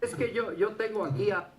Es que yo tengo aquí a...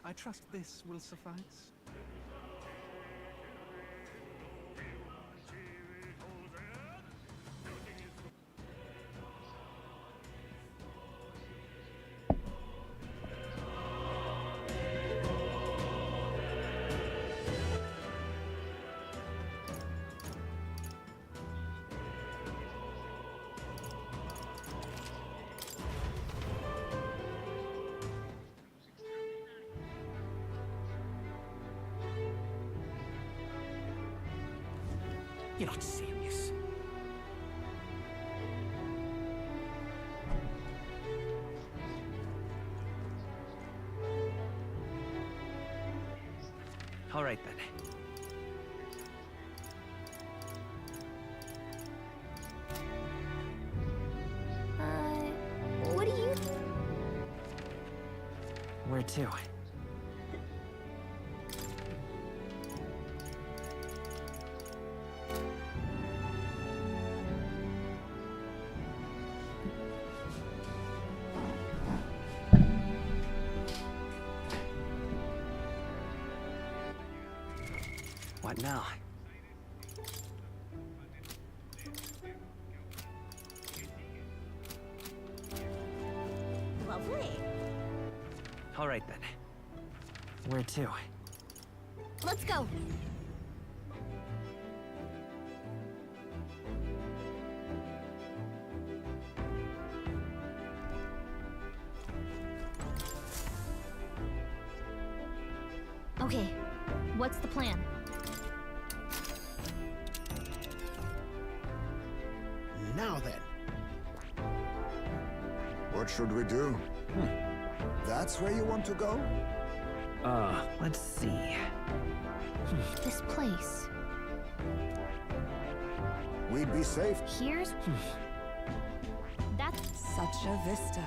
I trust this will suffice. You're not serious. All right then. What do you... Where to? What now? Lovely. All right then. Where to? Let's go. Okay, what's the plan? Now then. What should we do? That's where you want to go? Let's see. This place. We'd be safe. Here's... That's... Such a vista.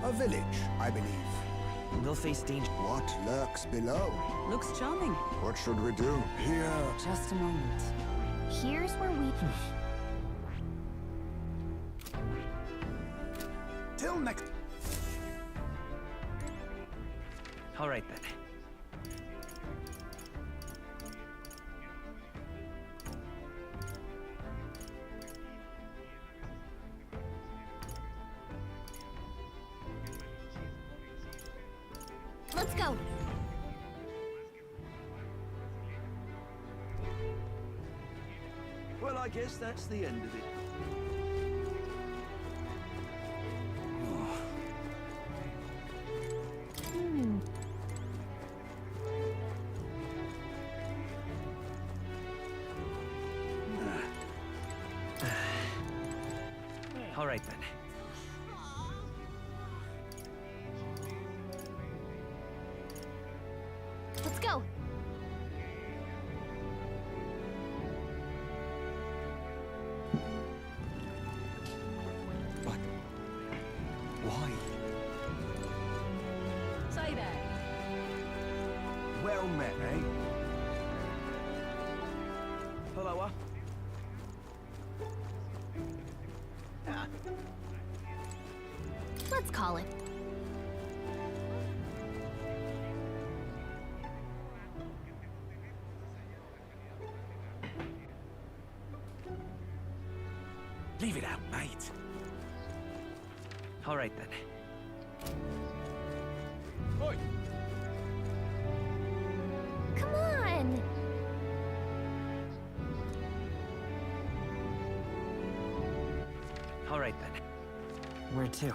A village, I believe. They'll face danger. What lurks below? Looks charming. What should we do? Here. Just a moment. Here's where we... Till next. All right then. Let's go. I guess that's the end of it. All right then. Let's go. But why? Say that. Well met, eh? Hello, Let's call it. Leave it out, mate. All right then. Oi! Come on. All right then. Where to?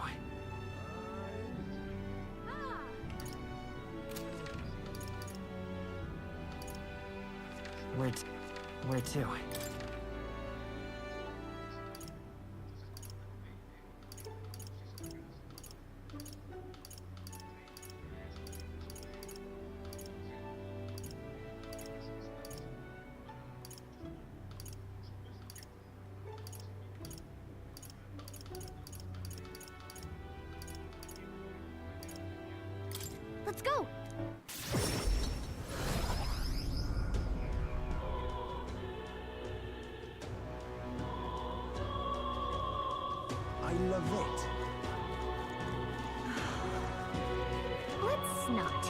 Where to? Let's go. I love it. Let's not.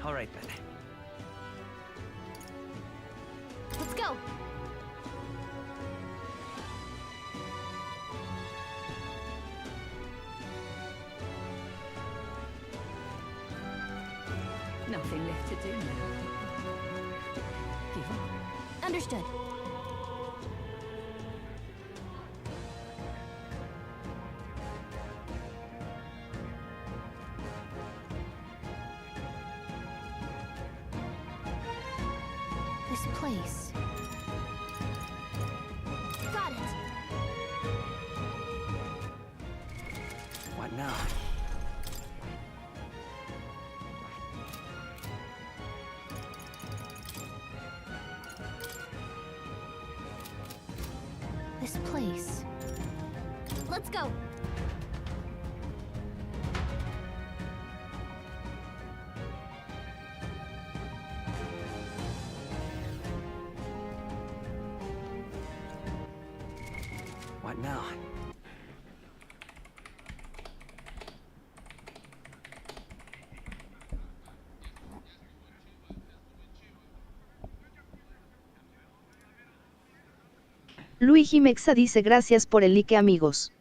All right then. Let's go. Nothing left to do now. Give up. Understood. This place. Got it. What now? This place. Let's go. What now? Luigi Mexa dice gracias por el like amigos.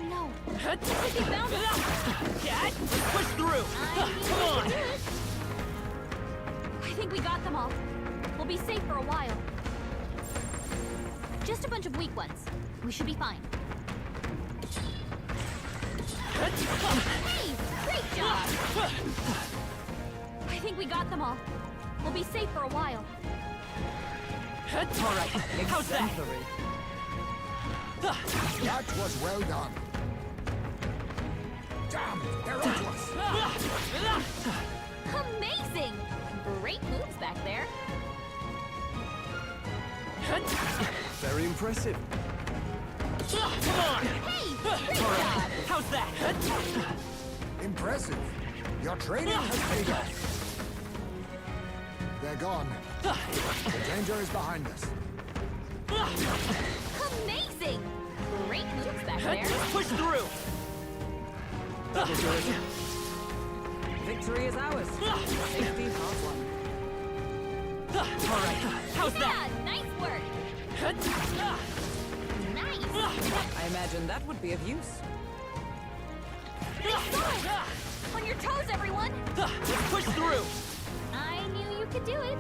No. He found us. Dad, push through. Come on. I think we got them all. We'll be safe for a while. Just a bunch of weak ones. We should be fine. Hey! Great job! I think we got them all. We'll be safe for a while. All right. How's that? That was well done. Damn, they're onto us. Amazing! Great moves back there. Very impressive. Come on. Hey! Great job! How's that? Impressive. Your training has paid off. They're gone. The danger is behind us. Amazing! Great moves back there. Push through. That was yours. Victory is ours. Safety half won. All right. How's that? Yeah, nice work. Nice. I imagine that would be of use. Nice going. On your toes, everyone. Let's push through. I knew you could do it.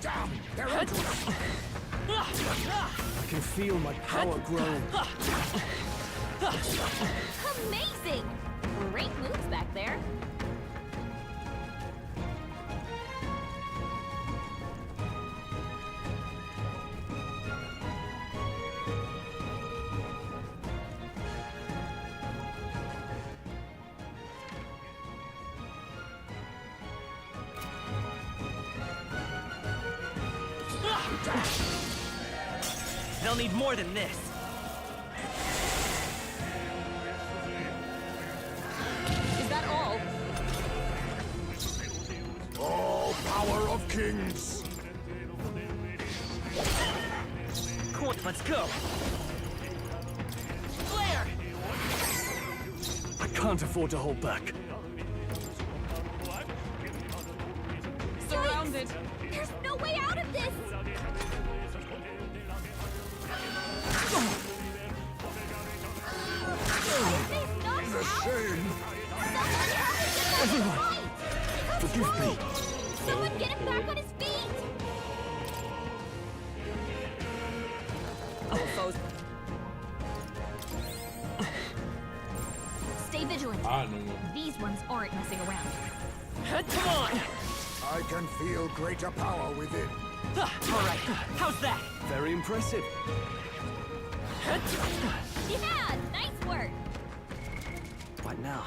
Damn, they're into us. I can feel my power grow. Amazing. Great moves back there. They'll need more than this. Is that all? Oh, power of kings. Let's go. Flare! I can't afford to hold back. Surrounded. There's no way out of this. It's a shame. Everyone, forgive me. Someone get him back on his feet. Our foes. Stay vigilant. Ah, no, no. These ones aren't messing around. Come on. I can feel greater power within. All right. How's that? Very impressive. Yeah, nice work. What now?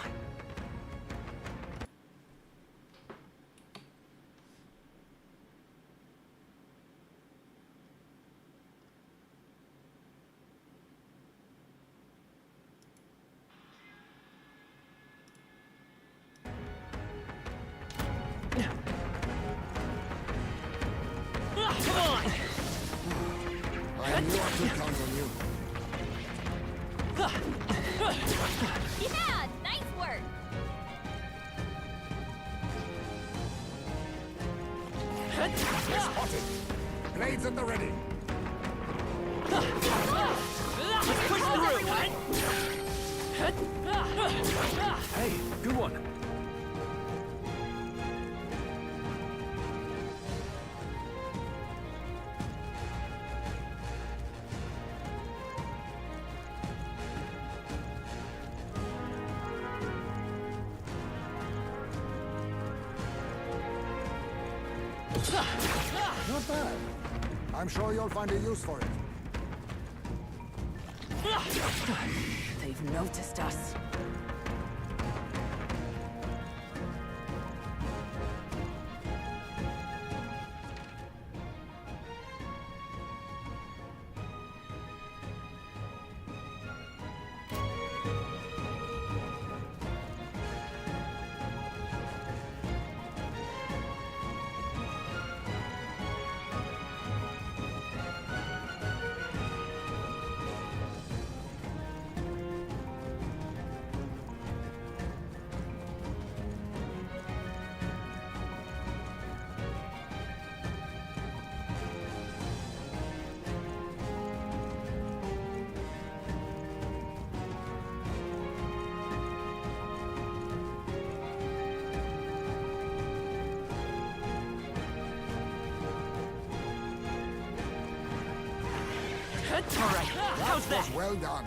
Come on! I knew I could count on you. Yeah, nice work. Spotted. Blades at the ready. Let's push through! Hey, good one. Not bad. I'm sure you'll find a use for it. They've noticed us. All right, how's that? Was well done.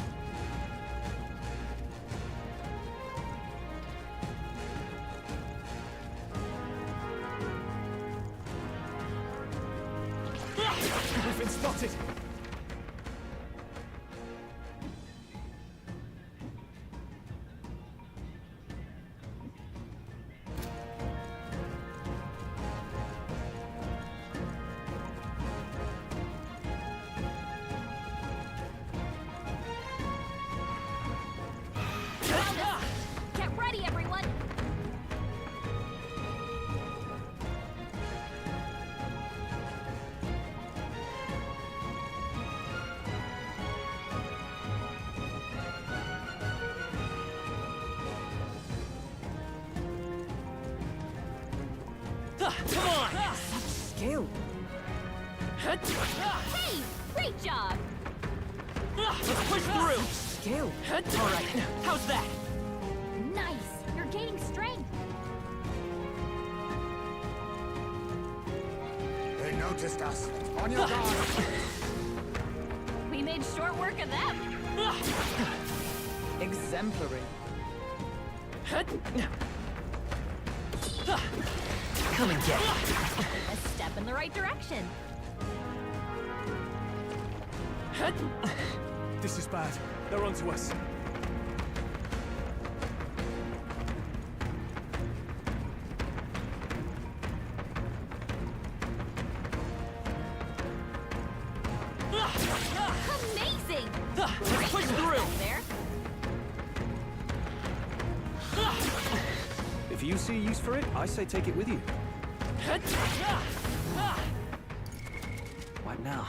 We've been spotted. Get ready, everyone. Come on! Skill. Hey, great job. Let's push through! Skill. All right, how's that? Nice. You're gaining strength. They noticed us. On your guard. We made short work of them. Exemplary. Come and get it. A step in the right direction. This is bad. They're onto us. Amazing. Let's push through! There. If you see use for it, I say take it with you. What now?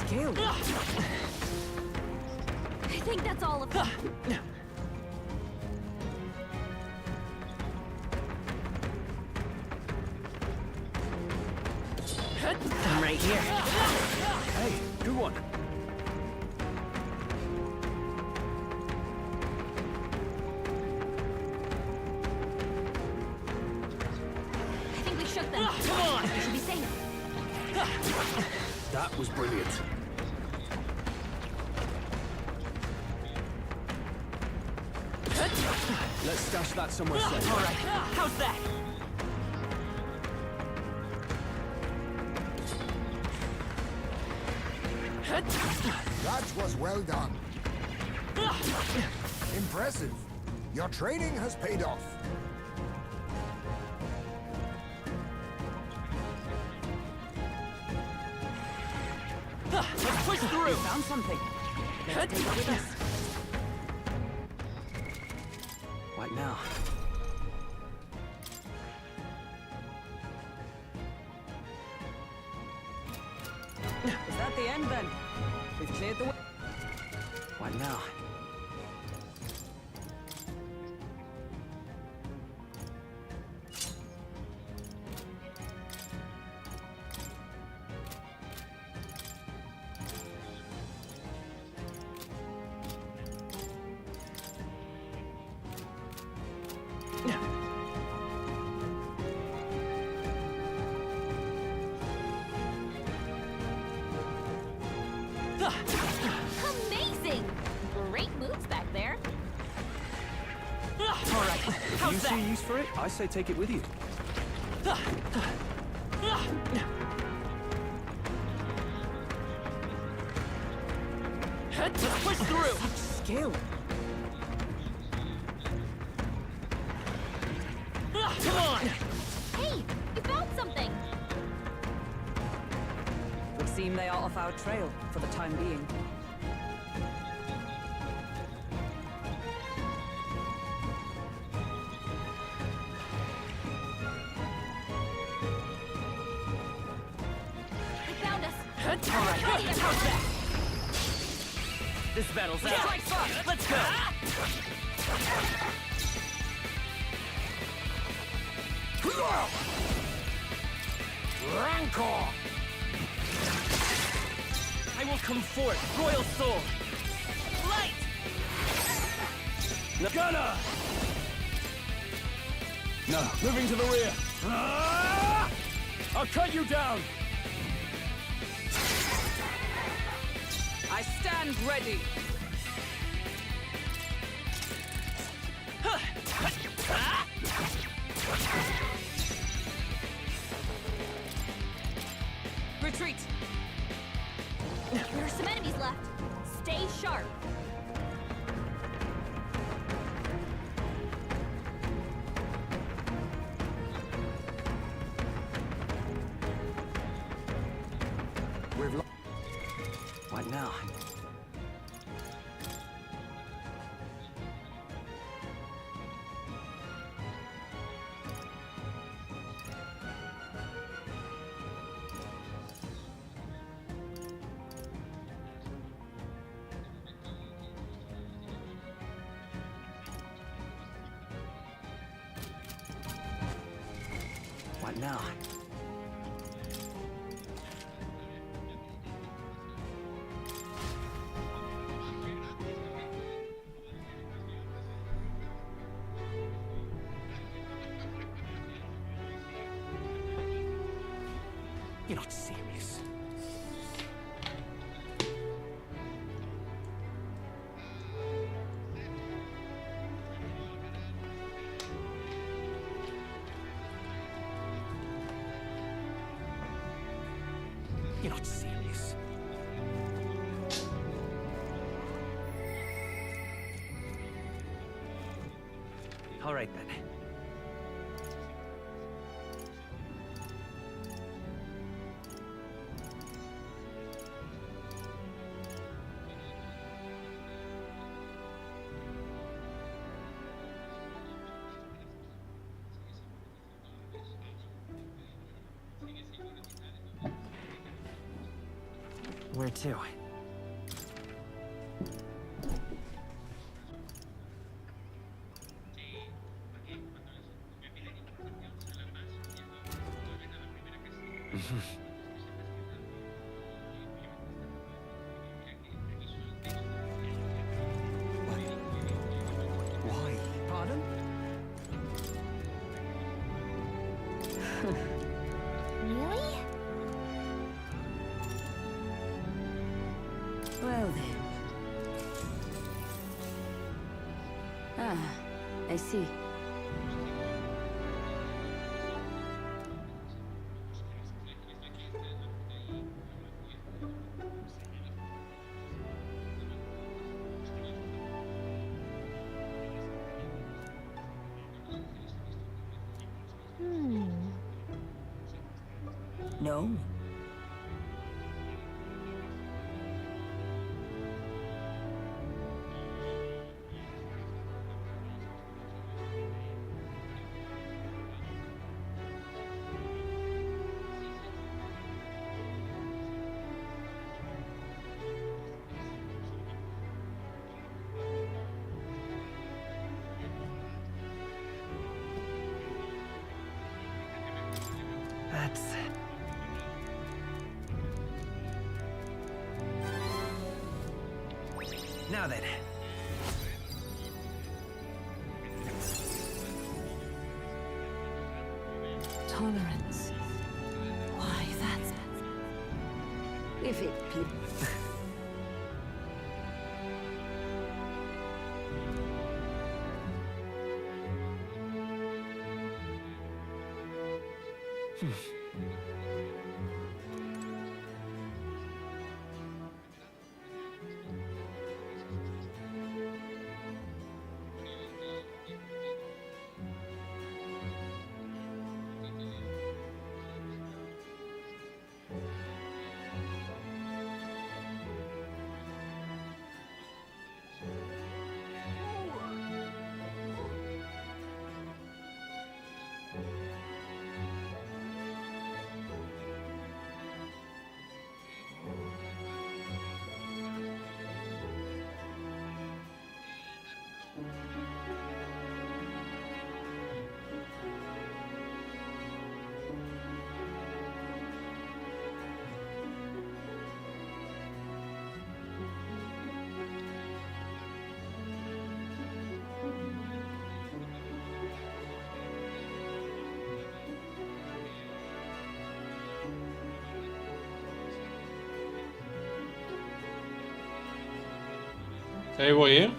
Skill. I think that's all of them. I'm right here. Hey, good one. I think we shook them. Come on! We should be safe. That was brilliant. Let's stash that somewhere safe. All right, how's that? That was well done. Impressive. Your training has paid off. Let's push through! Found something. Let's take it with us. What now? Is that the end then? We've cleared the way. What now? Amazing. Great moves back there. All right, If how's you that? see use for it, I say take it with you. Let's push through! Skill. Come on! Hey, you found something. Would seem they are off our trail for the time being. They found us. All right, how's that? This battle's out. Let's go! Rancor! I will come forth, royal soul! Light! Gunner! No, moving to the rear. Ah! I'll cut you down. I stand ready. sharp. We've lo- What now? What now? You're not serious. You're not serious. All right then. Where to? Why? Pardon? Really? Well then. Ah, I see. No. That's... Now then. Tolerance. Why, that's... If it please... Ahí voy, ¿eh?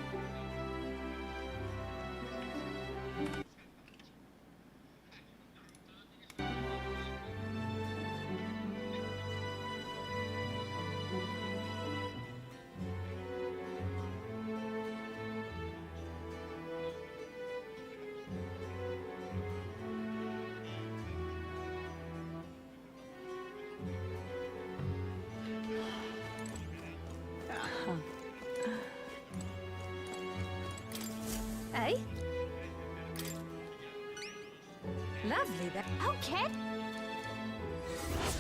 Hardly that. Okay.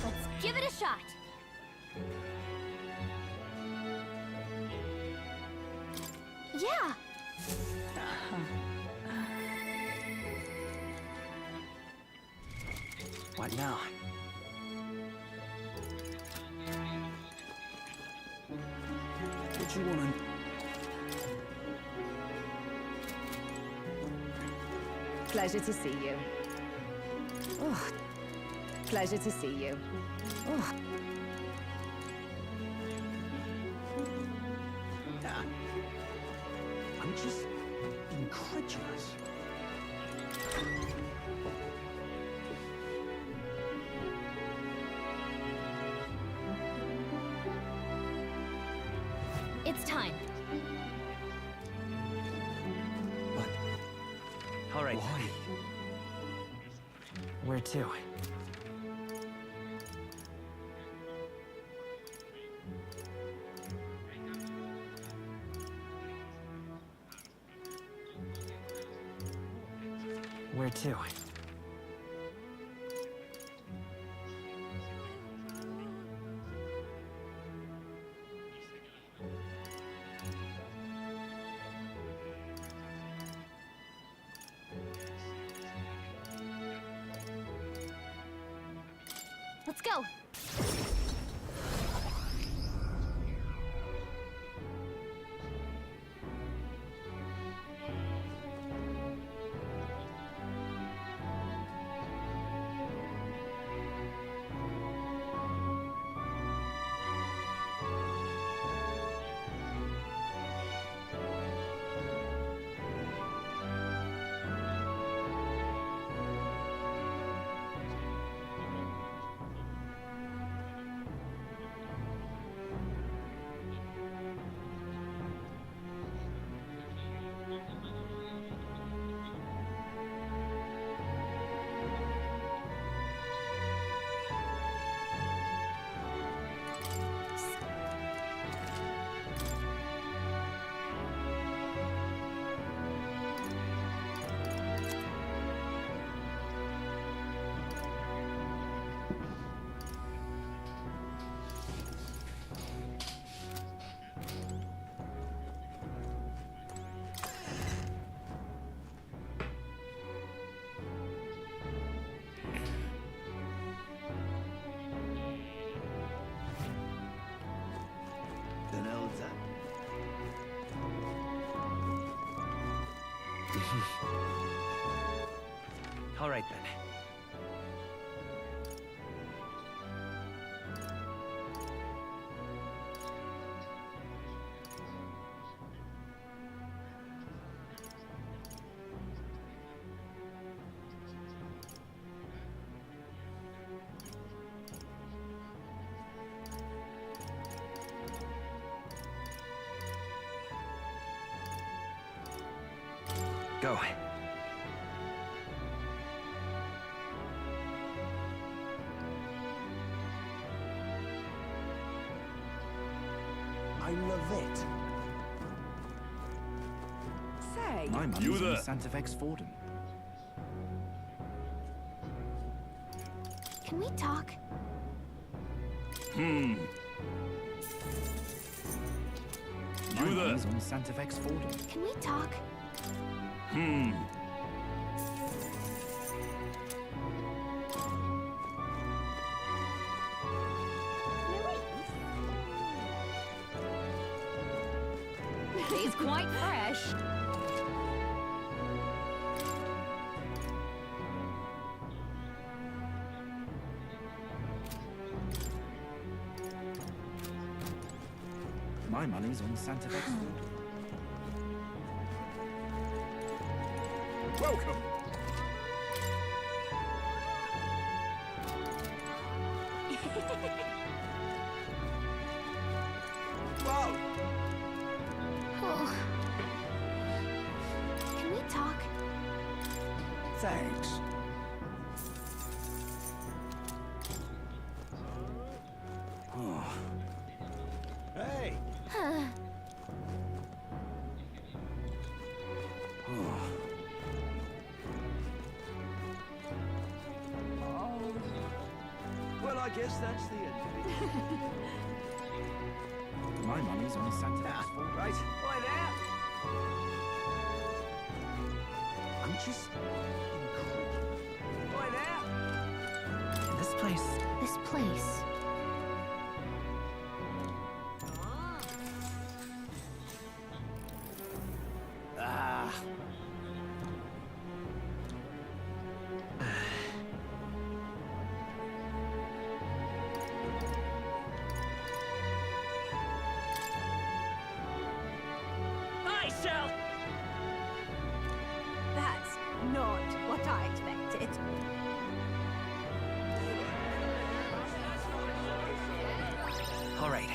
Let's give it a shot. Yeah. What now? What you wanna... Pleasure to see you. Oh, pleasure to see you. Oh. I'm just incredulous. It's time. But All right. why? Where to? Where to? Let's go. The hell's that? All right then. Go. I love it. Say. My money's on Santa Vex Forden. Can we talk? My money's on Santa Vex Forden. Can we talk? He's quite fresh. My money's on Santa Vex Forden. Welcome. Wow. Oh. Can we talk? Thanks. Oh. Hey. guess that's the end of it. My money's on Santa's fault, right? Boy there. I'm just... Boy there. This place. This place. Ah. I shall. That's not what I expected. All right.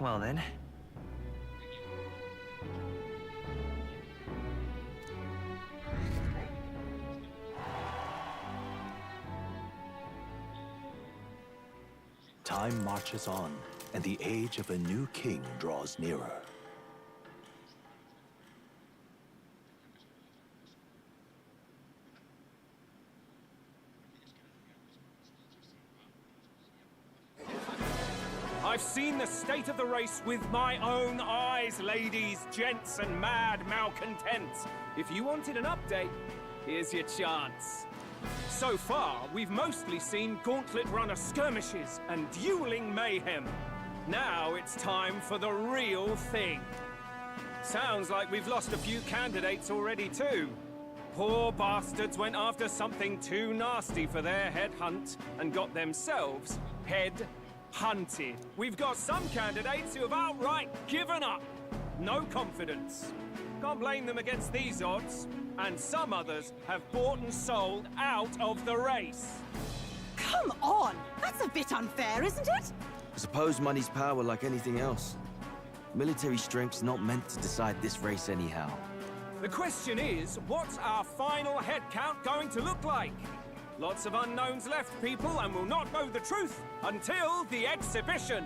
Well then. Time marches on, and the age of a new king draws nearer. I've seen the state of the race with my own eyes, ladies, gents, and mad malcontents. If you wanted an update, here's your chance. So far, we've mostly seen gauntlet runner skirmishes and dueling mayhem. Now it's time for the real thing. Sounds like we've lost a few candidates already too. Poor bastards went after something too nasty for their head hunt and got themselves head hunted. We've got some candidates who have outright given up. No confidence. Can't blame them against these odds. And some others have bought and sold out of the race. Come on! That's a bit unfair, isn't it? I suppose money's power like anything else. Military strength's not meant to decide this race anyhow. The question is, what's our final head count going to look like? Lots of unknowns left, people, and we'll not know the truth until the exhibition.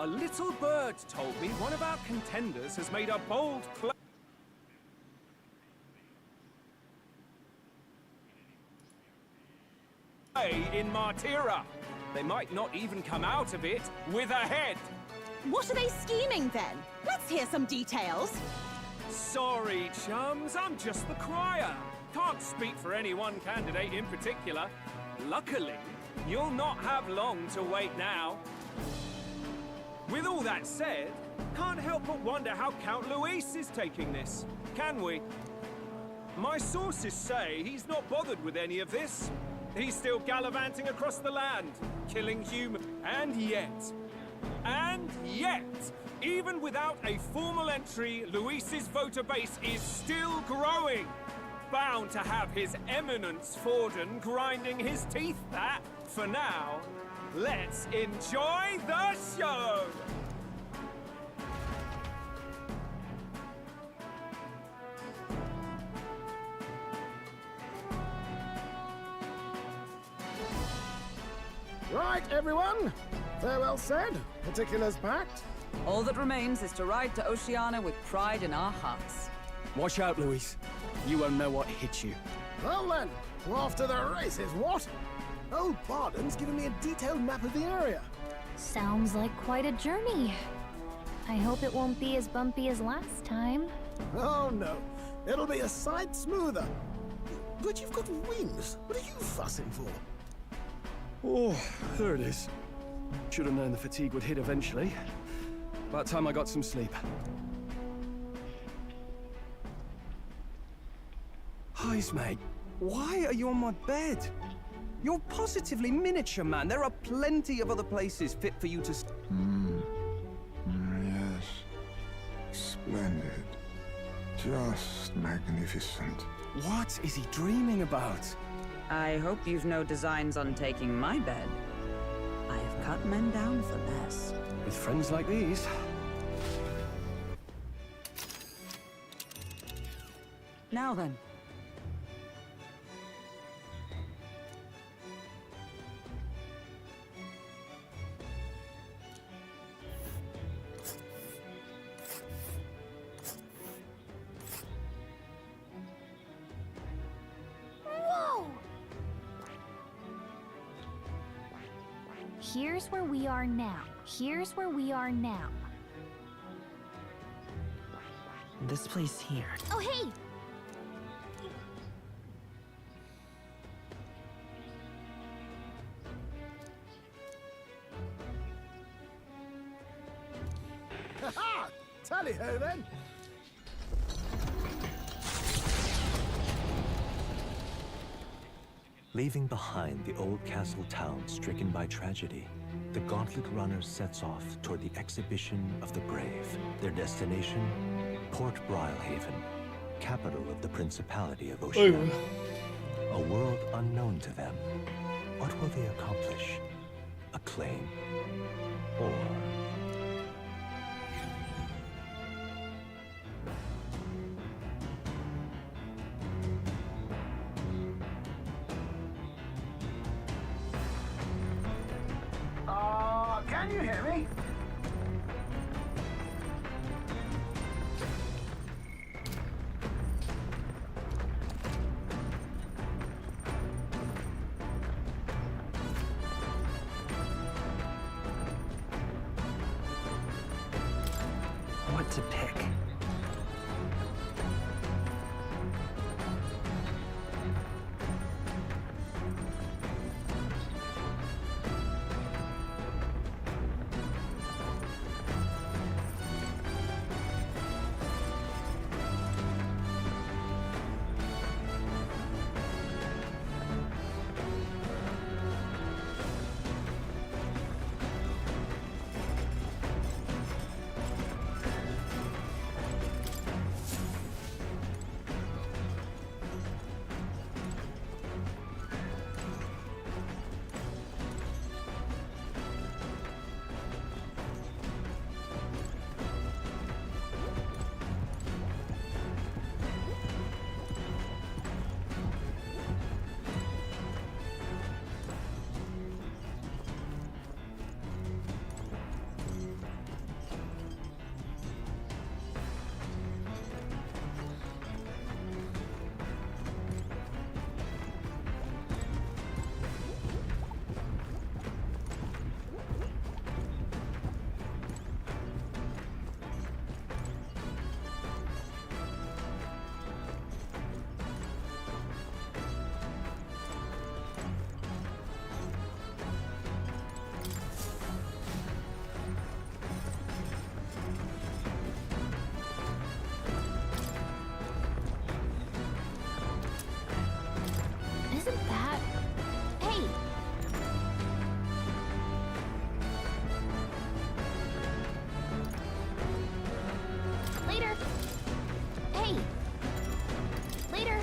A little bird told me one of our contenders has made a bold play in Martyra. They might not even come out of it with a head. What are they scheming then? Let's hear some details. Sorry, chums, I'm just the crier. Can't speak for any one candidate in particular. Luckily, you'll not have long to wait now. With all that said, can't help but wonder how Count Luis is taking this, can we? My sources say he's not bothered with any of this. He's still gallivanting across the land, killing humans. And yet, even without a formal entry, Luis's voter base is still growing. Bound to have his eminence Forden grinding his teeth at. For now, let's enjoy the show! Right, everyone. Farewell said, particulars packed. All that remains is to ride to Oceania with pride in our hearts. Watch out, Luis. You won't know what hit you. Well then, we're off to the races, what? Old Barden's giving me a detailed map of the area. Sounds like quite a journey. I hope it won't be as bumpy as last time. Oh no, it'll be a sight smoother. But you've got wings. What are you fussing for? Oh, there it is. Should have known the fatigue would hit eventually. About time I got some sleep. Guys, mate, why are you on my bed? You're positively miniature, man. There are plenty of other places fit for you to... Yes. Splendid. Just magnificent. What is he dreaming about? I hope you've no designs on taking my bed. I have cut men down for less. With friends like these. Now then. Here's where we are now. Here's where we are now. This place here. Oh, hey! Ha-ha! Tally-ho then! Leaving behind the old castle town stricken by tragedy, the Gauntlet Runner sets off toward the exhibition of the brave. Their destination, Port Brilehaven, capital of the Principality of Oceania. A world unknown to them. What will they accomplish? Acclaim? Or... Can you hear me? What to pick? Isn't that... Hey! Later! Hey! Later!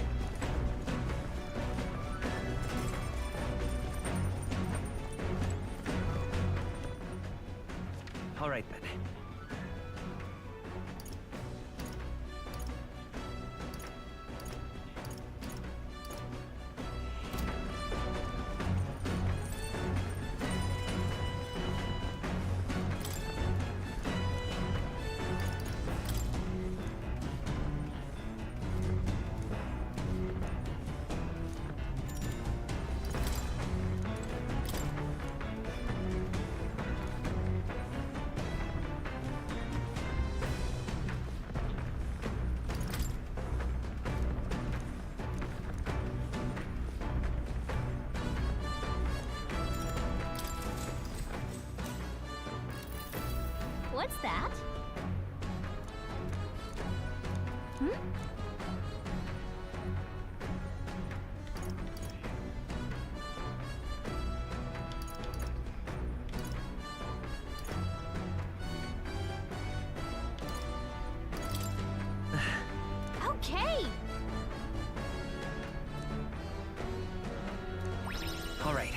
All right then. What's that? Hmm? Okay! All right.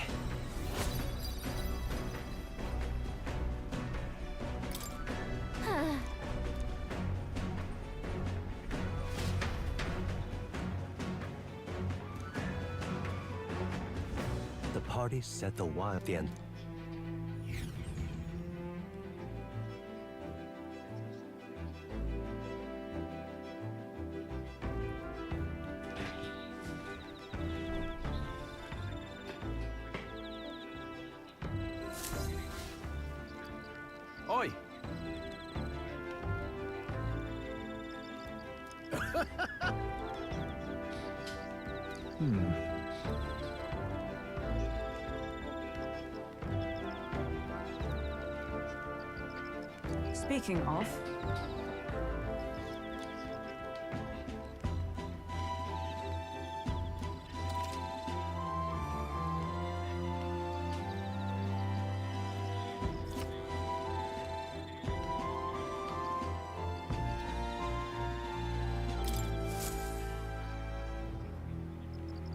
The party set the wild end. Speaking of,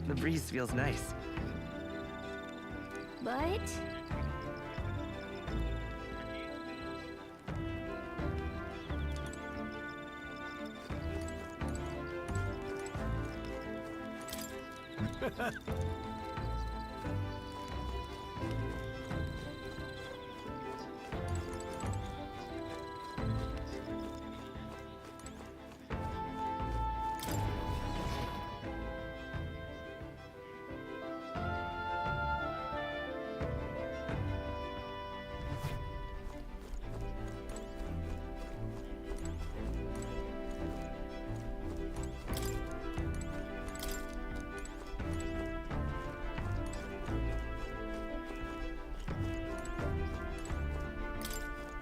The breeze feels nice. But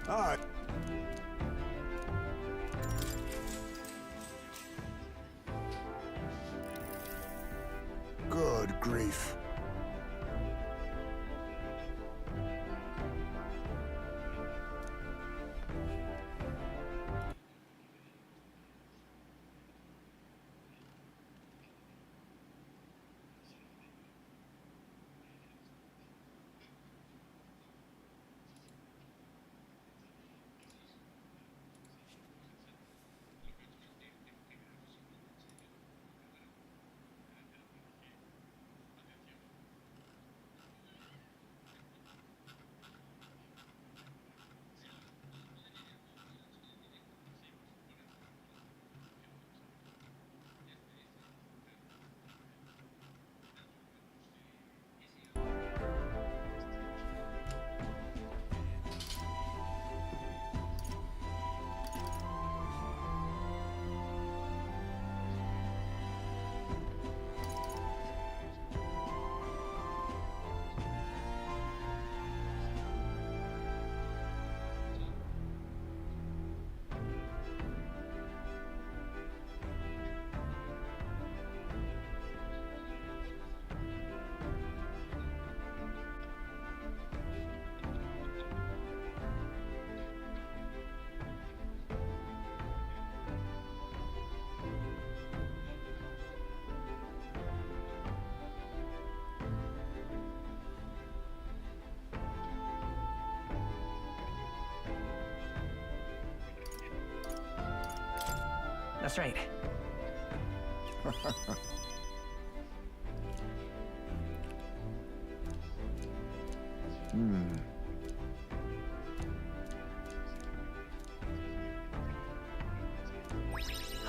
All right. Good grief. That's right.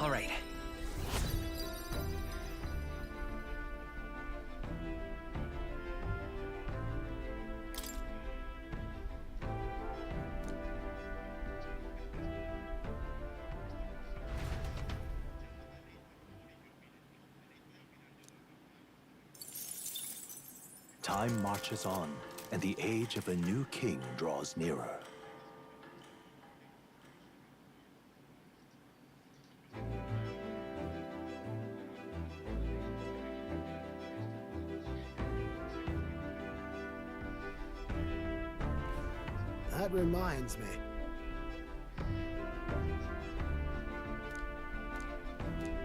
All right. Time marches on, and the age of a new king draws nearer. That reminds me.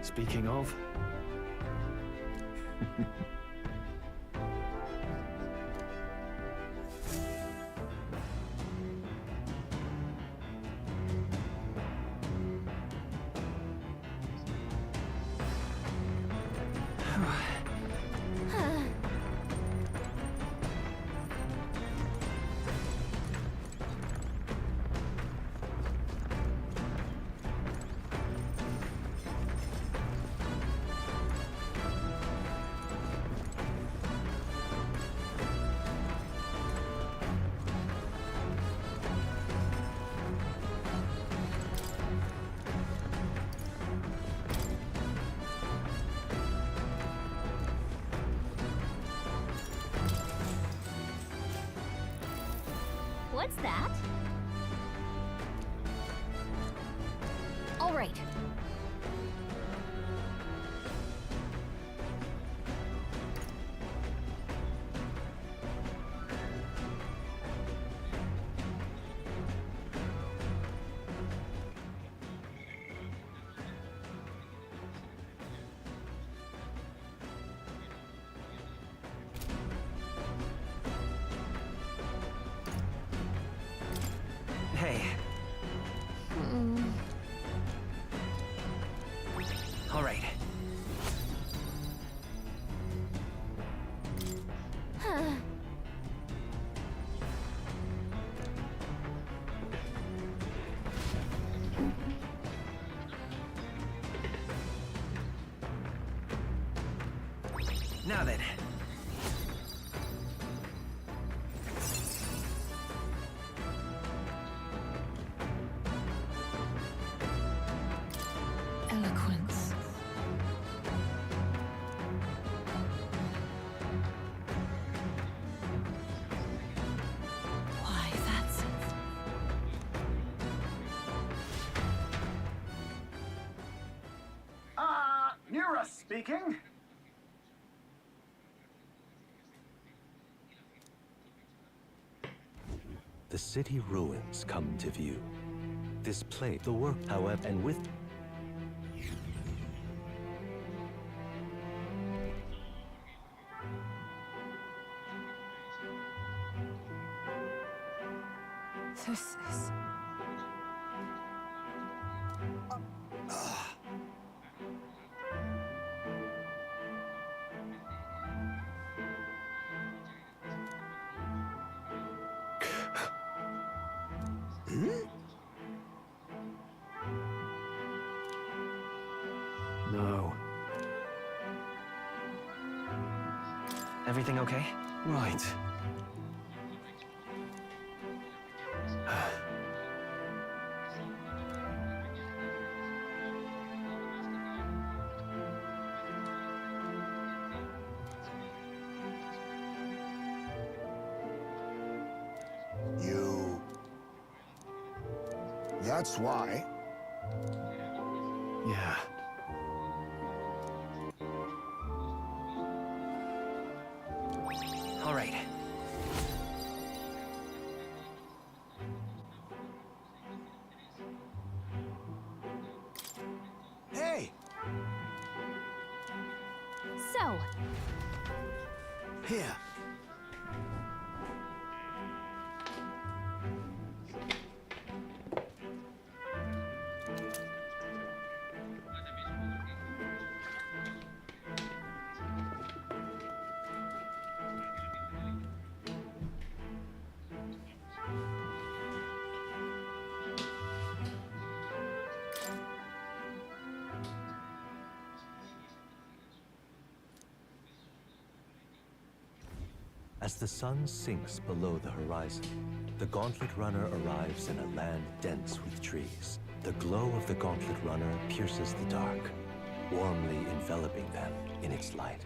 Speaking of... what's that? right. Hey. All right. Now then. Eloquence. Why, that's... Nura speaking. The city ruins come to view. This plate, the work, however, and with This is... No. Everything okay? Right. You... That's why. Yeah. All right. Hey! So, Here. As the sun sinks below the horizon, the Gauntlet Runner arrives in a land dense with trees. The glow of the Gauntlet Runner pierces the dark, warmly enveloping them in its light.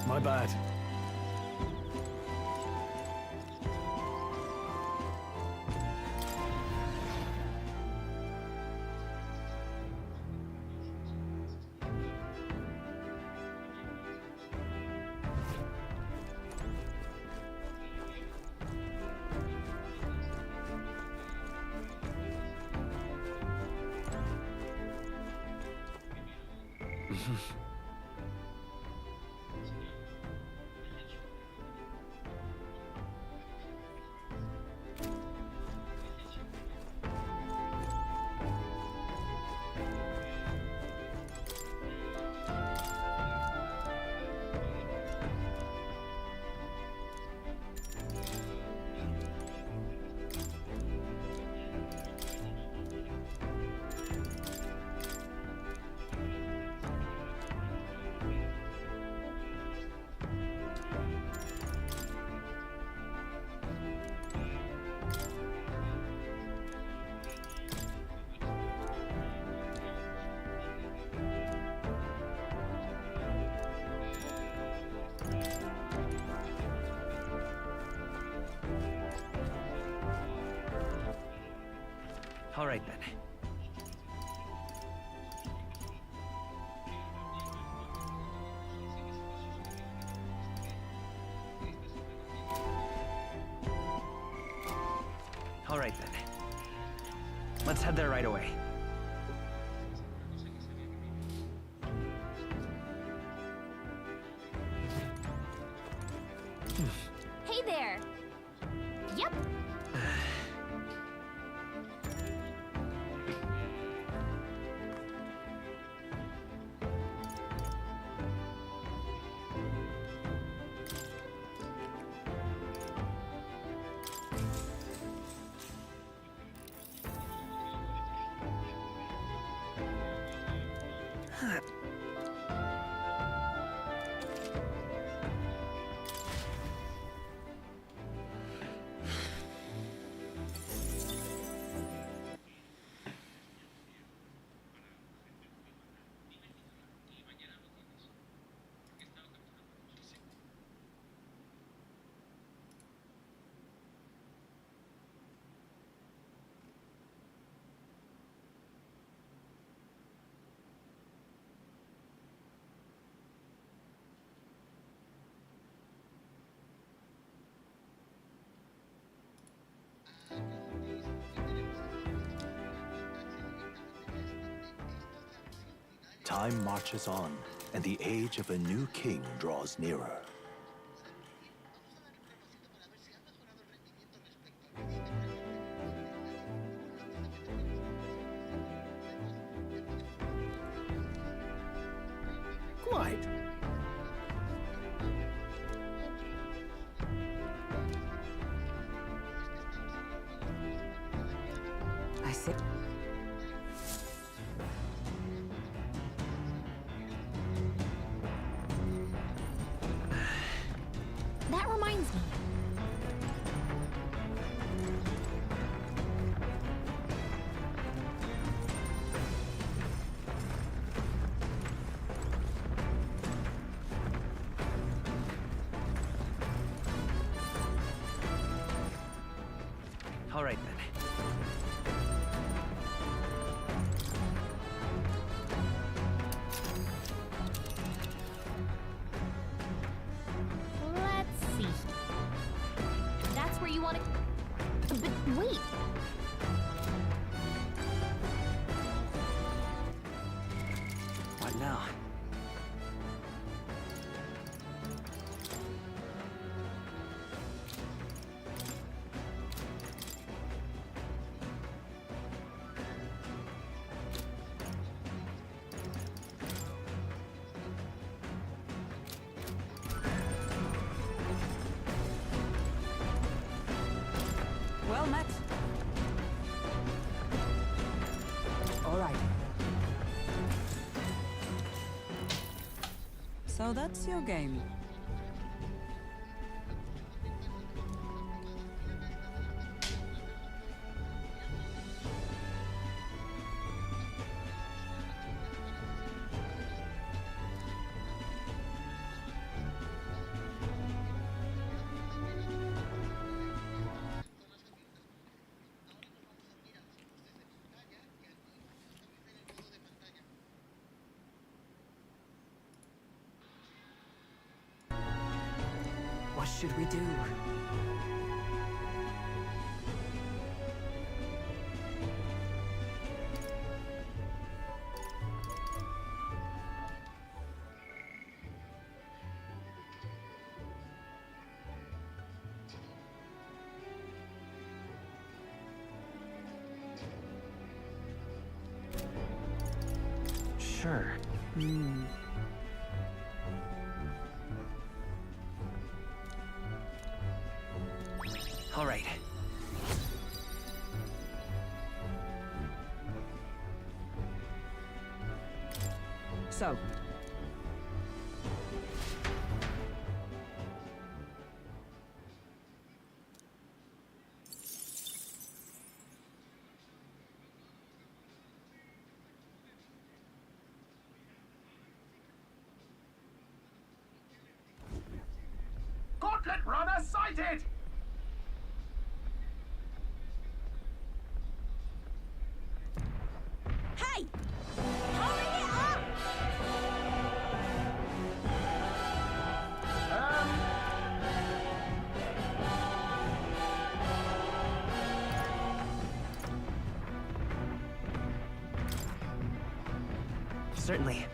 My bad. All right then. All right then. Let's head there right away. Hey there! Yep. Time marches on, and the age of a new king draws nearer. Quite. I see. That reminds me. All right then. Let's see. That's where you want to... But wait. What now? Well met. All right. So that's your game. What should we do? Sure. All right. So. Gauntlet runner sighted! Certainly.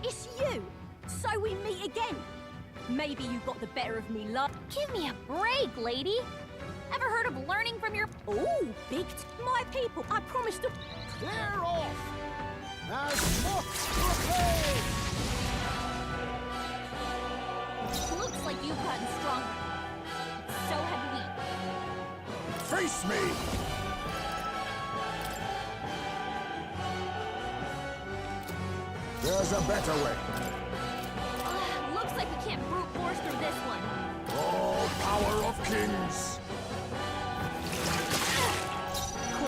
It's you! So we meet again! Maybe you got the better of me, love. Give me a break, lady. Ever heard of learning from your... Oh, my people, I promised to... Clear off! As much prepared! Looks like you've gotten stronger. So have we. Face me! There's a better way. Looks like we can't brute force through this one. Oh, power of kings!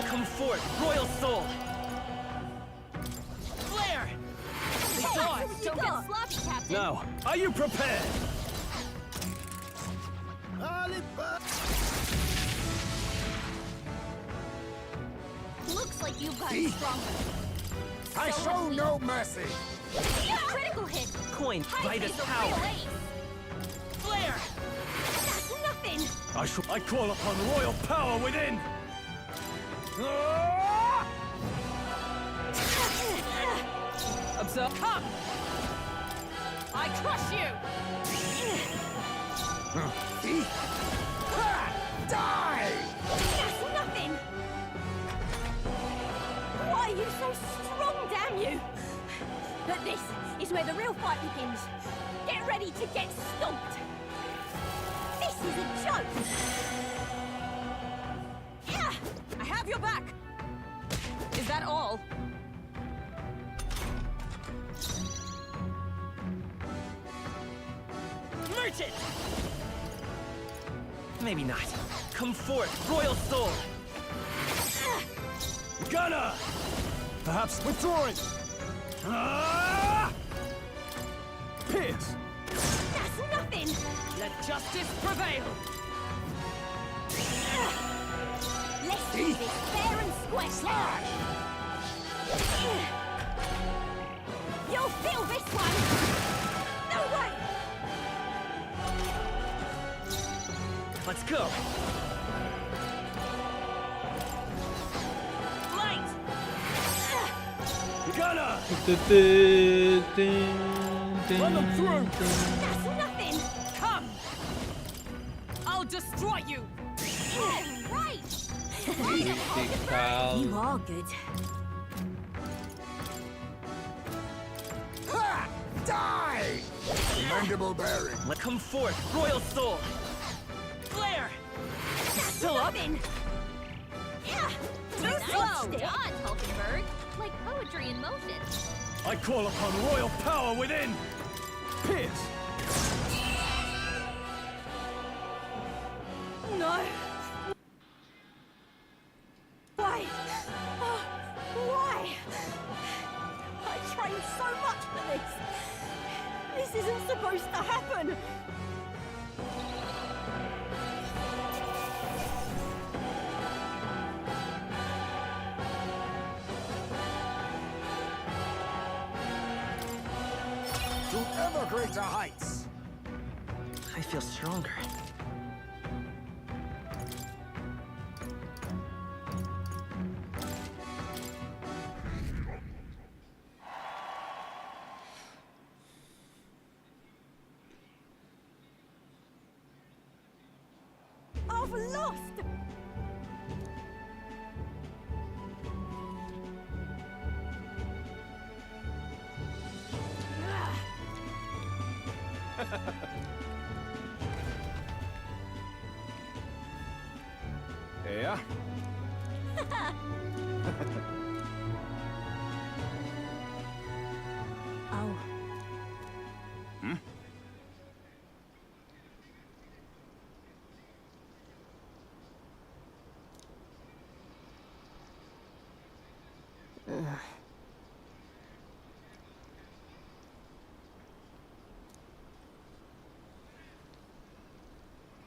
Come forth, royal soul. Flare! Don't get sloppy, Captain. Now, are you prepared? Looks like you've gotten stronger. I So show have we. no mercy! Critical hit! Coin, High bite his is a power. real ace. Flare! That's nothing! I call upon royal power within. Observe. Come! I crush you! Die! That's nothing! Why are you so strong, damn you? But this is where the real fight begins. Get ready to get stomped! This is a joke! Yeah! I have your back! Is that all? Merchant! Maybe not. Come forth, royal soul! Gunner! Perhaps withdrawing! Pierce! That's nothing! Let justice prevail! Let's do this fair and square! Slash! You'll feel this one! No way! Let's go! Light! Gunner! Run them through! That's nothing! Come! I'll destroy you! Right! Pal. You are good. Ha! Die! Commendable bearing. Let come forth, royal soul! Flare! Still up? Yeah! Too slow! Dodge, Hulkenberg. Like poetry in motion. I call upon royal power within! Pierce! No! Why? Oh, why? I trained so much for this! This isn't supposed to happen! To ever greater heights. I feel stronger. I've lost! Yeah? Oh. Hmm?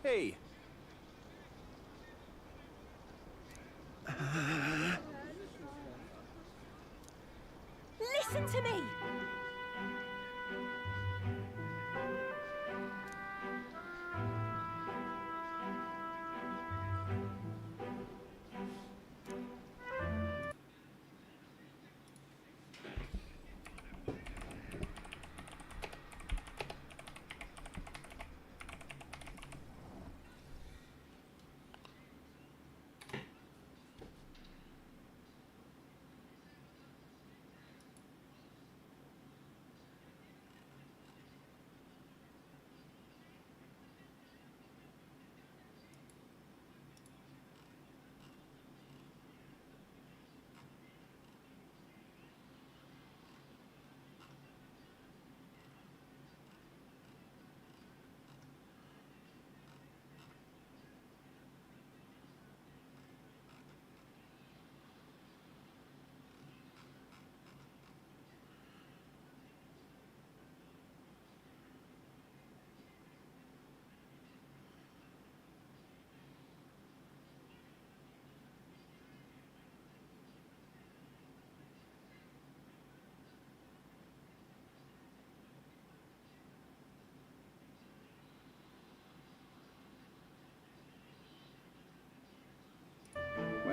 Hey. Listen to me!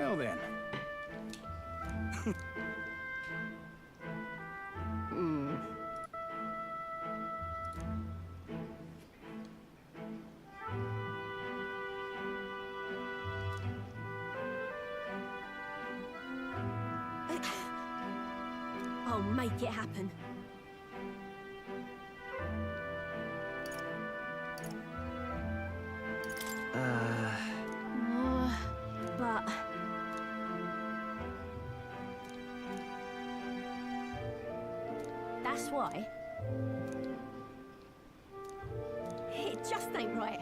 Well then. I'll make it happen. But... That's why. It just ain't right.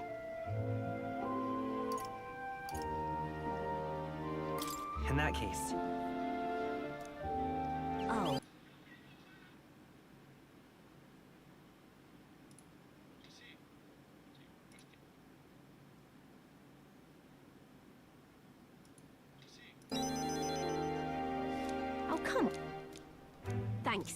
In that case. Oh. Oh, come on. Thanks.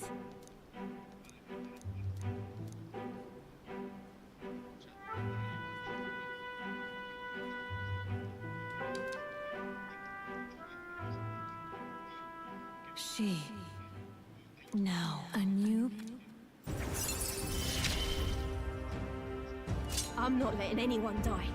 She... Now, a new... I'm not letting anyone die.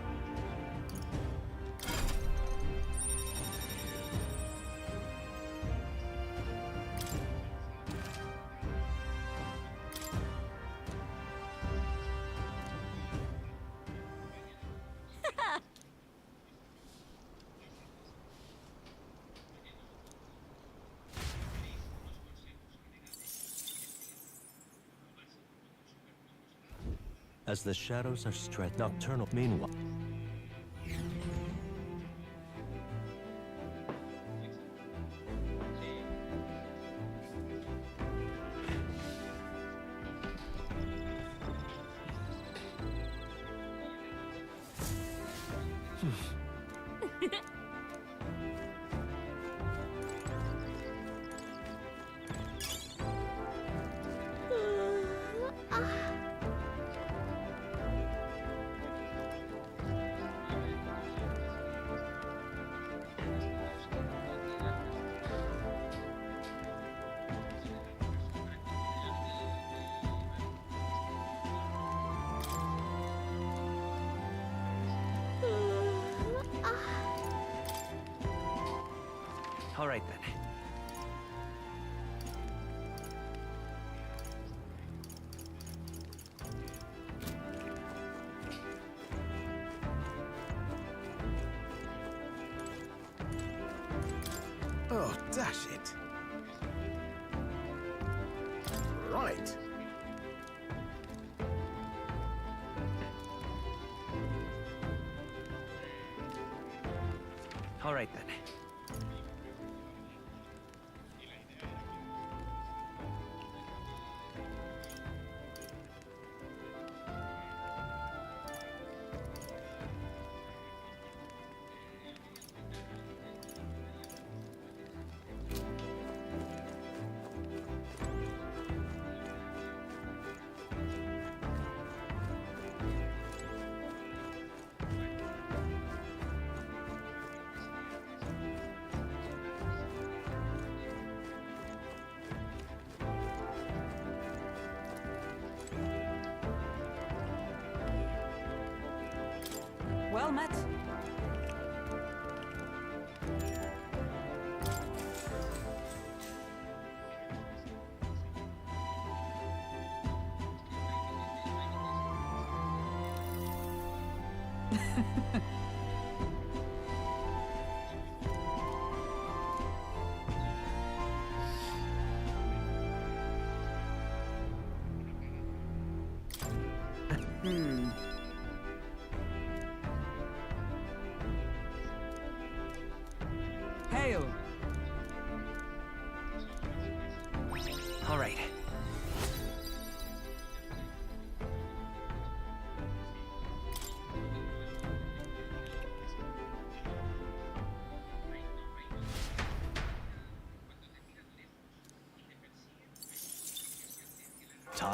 As the shadows are stretched, nocturnal. Meanwhile, All right then. Oh, dash it. Right. All right then. Well met. Hail! All right.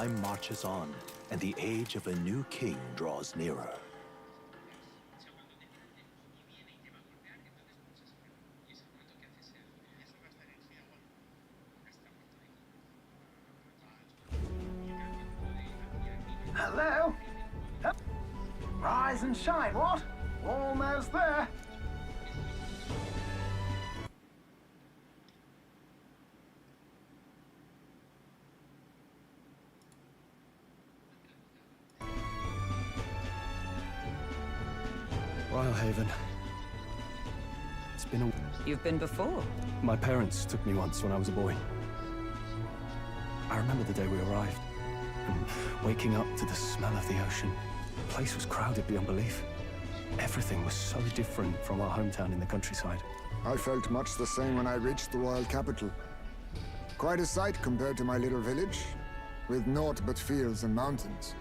time marches on, and the age of a new king draws nearer. rise and shine, what? Almost there. Haven. It's been a... You've been before? My parents took me once when I was a boy. I remember the day we arrived, and waking up to the smell of the ocean. The place was crowded beyond belief. Everything was so different from our hometown in the countryside. I felt much the same when I reached the royal capital. Quite a sight compared to my little village, with naught but fields and mountains.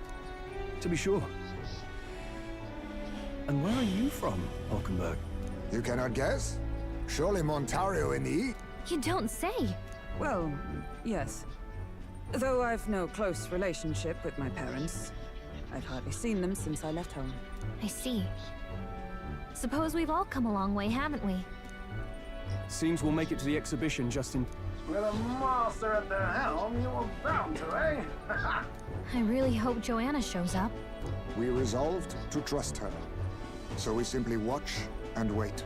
To be sure. And where are you from, Hulkenberg? You cannot guess? Surely Montario in the east? You don't say. Well, yes. Though I've no close relationship with my parents. I've hardly seen them since I left home. I see. Suppose we've all come a long way, haven't we? Seems we'll make it to the exhibition just in... With a master at the helm, you're bound to, eh? I really hope Joanna shows up. We resolved to trust her. So we simply watch and wait.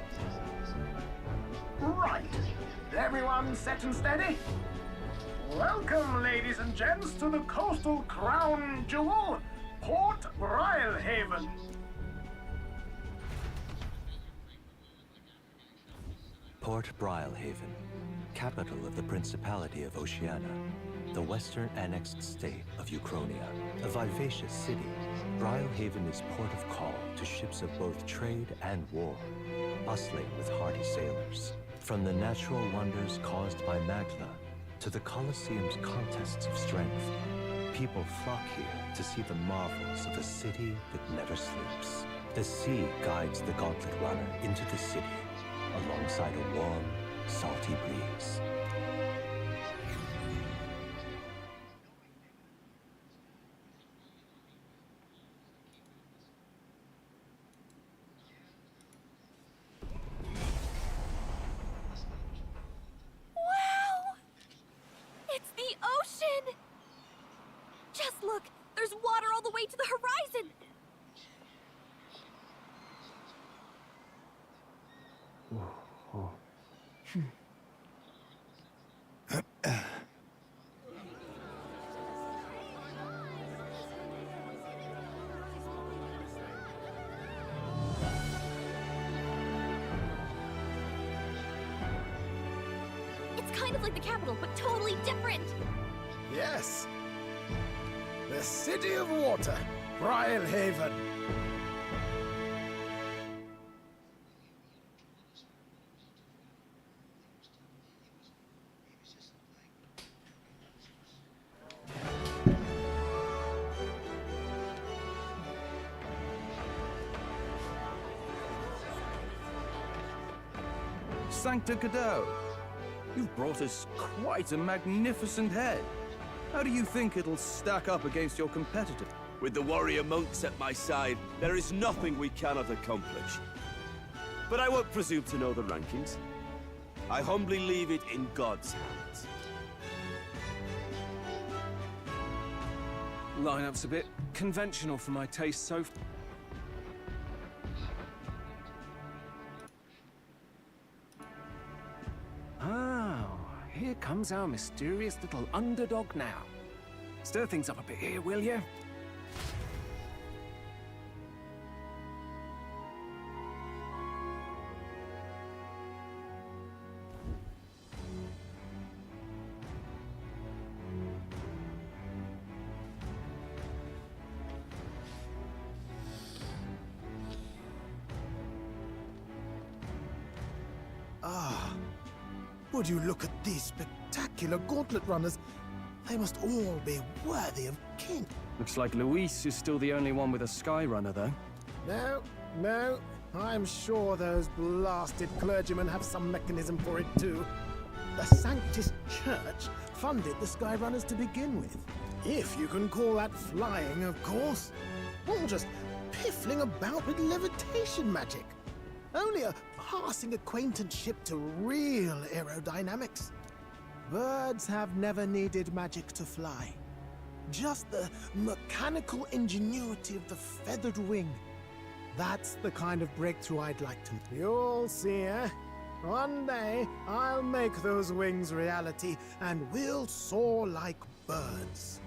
Right. Everyone set and steady? Welcome, ladies and gents, to the coastal crown jewel, Port Brilehaven. Port Brilehaven, capital of the Principality of Oceania, the western annexed state of Uchronia. A vivacious city, Brilehaven is port of call to ships of both trade and war, bustling with hardy sailors. From the natural wonders caused by Magna to the Colosseum's contests of strength, people flock here to see the marvels of a city that never sleeps. The sea guides the gauntlet runner into the city, alongside a warm, salty breeze. Wow! It's the ocean! Just look, there's water all the way to the horizon! It's kind of like the capital, but totally different! Yes. The City of Water, Brilehaven. Sancta Cadeau, you've brought us quite a magnificent head. How do you think it'll stack up against your competitor? With the warrior monks at my side, there is nothing we cannot accomplish. But I won't presume to know the rankings. I humbly leave it in God's hands. Lineup's a bit conventional for my taste so far. Here comes our mysterious little underdog now. Stir things up a bit here, will you? Would you look at these spectacular gauntlet runners? They must all be worthy of king. Looks like Luis is still the only one with a Skyrunner, though. No. I'm sure those blasted clergymen have some mechanism for it too. The Sanctus Church funded the Skyrunners to begin with. If you can call that flying, of course. Or just piffling about with levitation magic. Only a passing acquaintanceship to real aerodynamics. Birds have never needed magic to fly. Just the mechanical ingenuity of the feathered wing. That's the kind of breakthrough I'd like to. You'll see, eh? One day, I'll make those wings reality, and we'll soar like birds.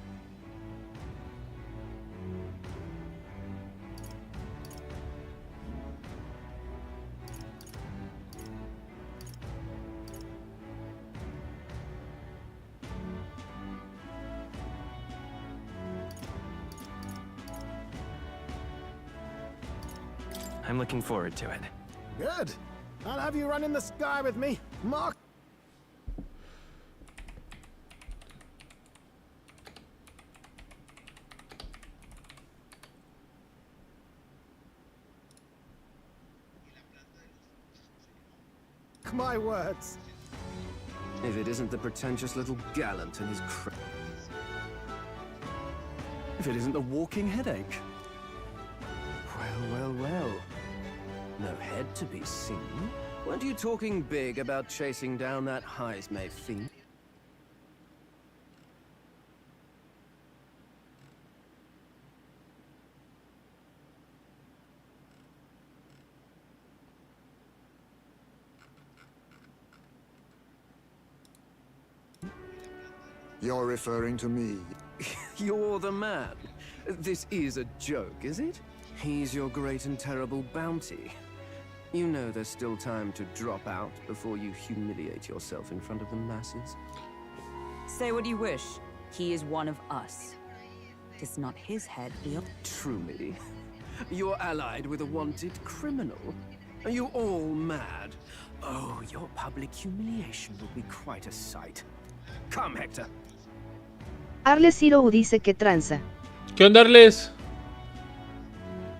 I'm looking forward to it. Good. I'll have you run in the sky with me, Mark. My words. If it isn't the pretentious little gallant and his If it isn't the walking headache. Well. No head to be seen. Weren't you talking big about chasing down that Heismay fiend? You're referring to me. You're the man. This is a joke, is it? He's your great and terrible bounty. You know there's still time to drop out before you humiliate yourself in front of the masses. Say what you wish. He is one of us. Tis not his head be Truly? You're allied with a wanted criminal? Are you all mad? Oh, your public humiliation will be quite a sight. Come, Hector. Arles Hero dice que tranza. ¿Qué onda, Arles?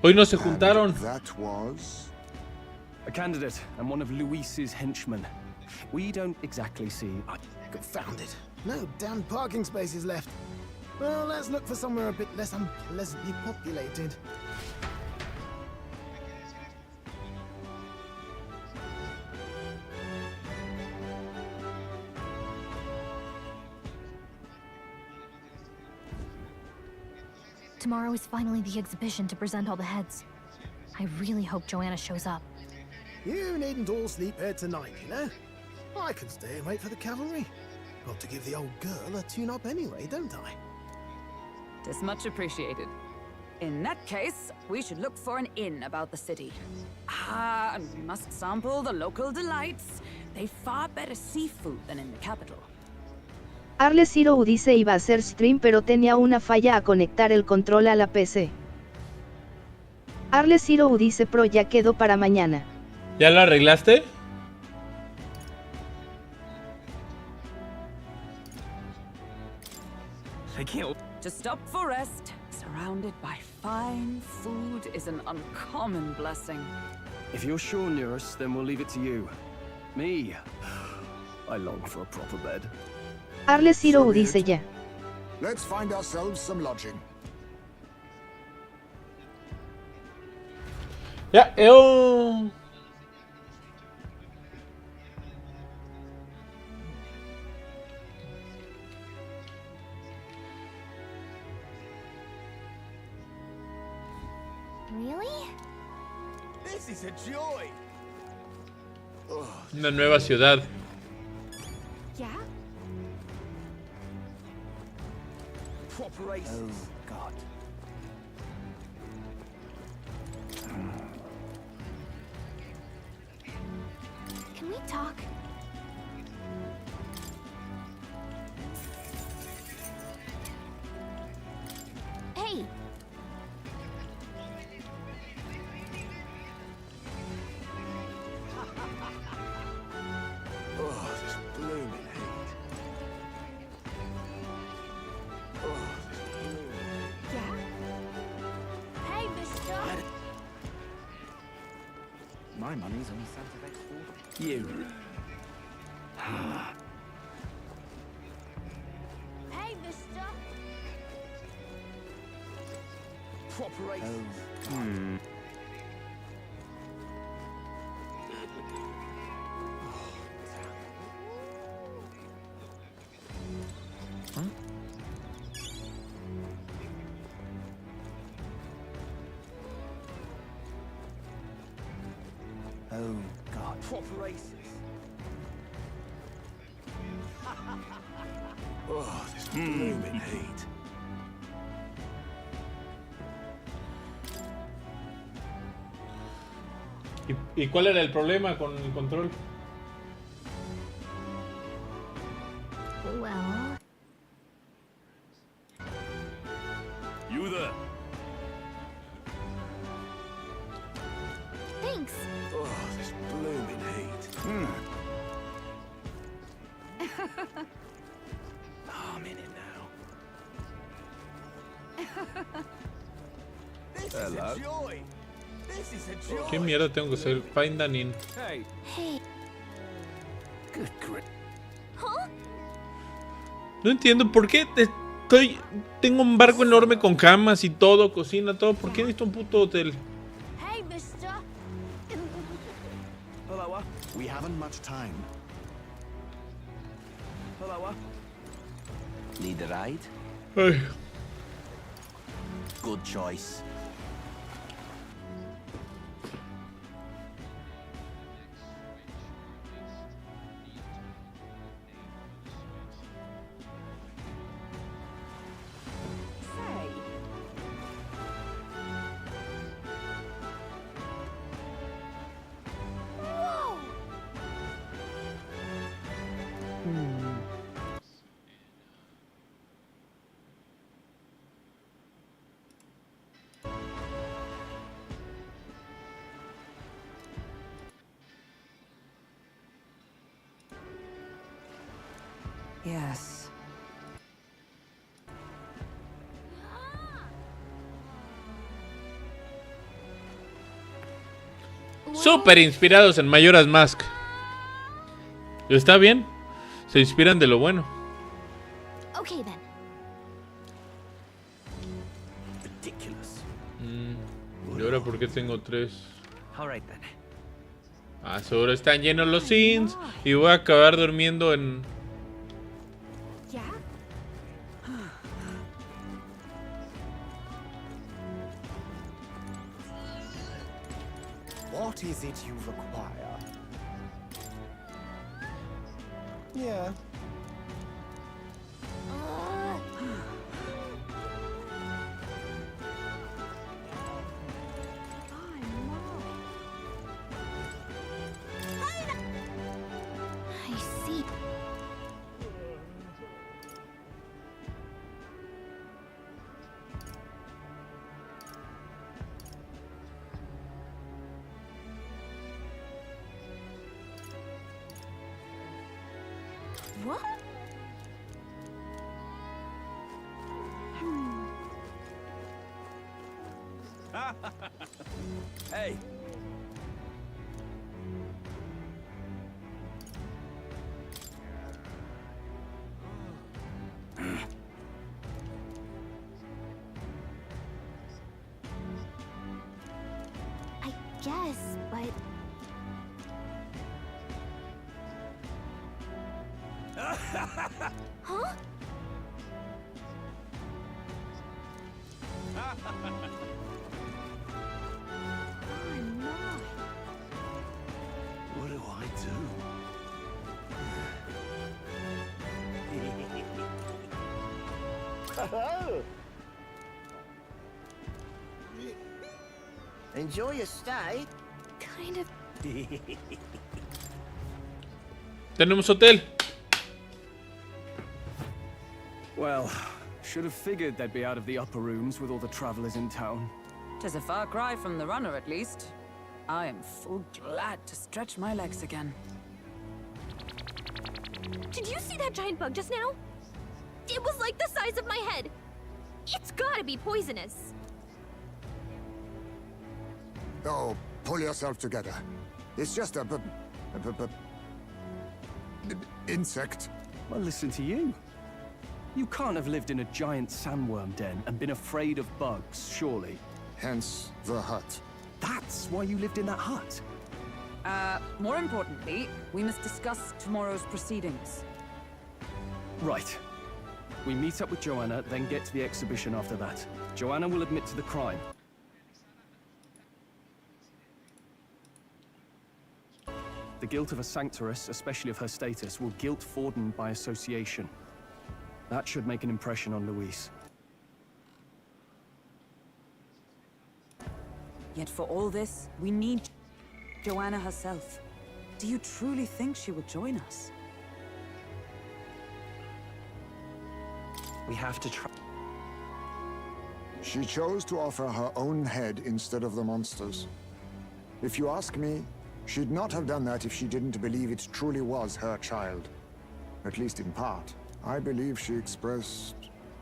Hoy no se juntaron. That was a candidate and one of Luis's henchmen. We don't exactly see. Confound it. No damn parking spaces left. Well, let's look for somewhere a bit less unpleasantly populated. Tomorrow is finally the exhibition to present all the heads. I really hope Joanna shows up. You needn't all sleep here tonight, you know? I can stay and wait for the cavalry. Got to give the old girl a tune-up anyway, don't I? Tis much appreciated. In that case, we should look for an inn about the city. And we must sample the local delights. They've far better seafood than in the capital. Arles Hero dice iba a hacer stream pero tenía una falla a conectar el control a la PC. Arles Hero dice pro ya quedó para mañana. ¿Ya lo arreglaste? To stop for rest, surrounded by fine food, is an uncommon blessing. If you're sure, Nurse, then we'll leave it to you. Me, I long for a proper bed. Arles Hero dice ya. Let's find ourselves some lodging. Ya, Really? This is a joy. Una nueva ciudad. Yeah? Proper aces. Oh, God. Can we talk? Hey! Oh, this blooming heat. Oh, this blooming. Yeah? Hey, mister! My money's on Santa Fe. You. Hey, mister! Proper aces. Oh, proper aces. Oh, this blooming heat. ¿Y cuál era el problema con el control? Well... You there? Thanks. Oh, this blooming heat. Oh, I'm in it now. This is a joy. This is a joy. ¿Qué mierda tengo que hacer? Find an in. Hey. Hey. Good grief. Huh? No entiendo por qué tengo un barco enorme con camas y todo, cocina, todo. ¿Por qué necesito un puto hotel? Hey, mister. Hello, we haven't much time. Hello, Need a ride? Ay. Good choice. Yes. Súper inspirados en Majora's Mask. ¿Está bien? Se inspiran de lo bueno. Okay then. Ridiculous. ¿Y ahora por qué tengo 3? All right then. Ah, seguro están llenos los scenes y voy a acabar durmiendo en... What is it you require? Yeah. I see. What? Hey. I guess, but... Huh? What do I do? Enjoy your stay. Kind of. Tenemos hotel. Well, should have figured they'd be out of the upper rooms with all the travelers in town. 'Tis a far cry from the runner, at least. I am full glad to stretch my legs again. Did you see that giant bug just now? It was like the size of my head. It's gotta be poisonous. Oh, pull yourself together. It's just a insect. Well, listen to you. You can't have lived in a giant sandworm den and been afraid of bugs, surely. Hence the hut. That's why you lived in that hut? More importantly, we must discuss tomorrow's proceedings. Right. We meet up with Joanna, then get to the exhibition after that. Joanna will admit to the crime. The guilt of a sanctoress, especially of her status, will guilt Forden by association. That should make an impression on Louise. Yet for all this, we need Joanna herself. Do you truly think she would join us? We have to try. She chose to offer her own head instead of the monster's. If you ask me, she'd not have done that if she didn't believe it truly was her child. At least in part. I believe she expressed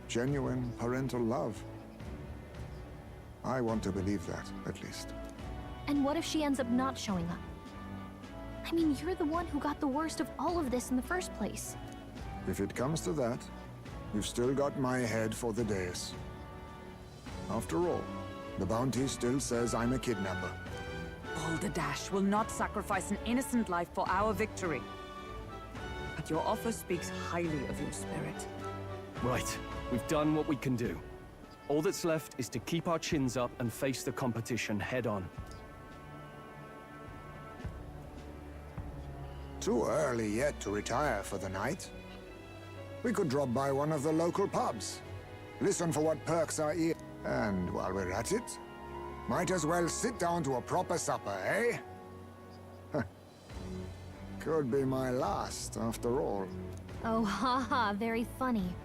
genuine parental love. I want to believe that, at least. And what if she ends up not showing up? I mean, you're the one who got the worst of all of this in the first place. If it comes to that, you've still got my head for the days. After all, the bounty still says I'm a kidnapper. Balderdash will not sacrifice an innocent life for our victory. But your offer speaks highly of your spirit. Right. We've done what we can do. All that's left is to keep our chins up and face the competition head on. Too early yet to retire for the night. We could drop by one of the local pubs. Listen for what perks are here. And while we're at it, might as well sit down to a proper supper, eh? Could be my last, after all. Oh, haha, very funny.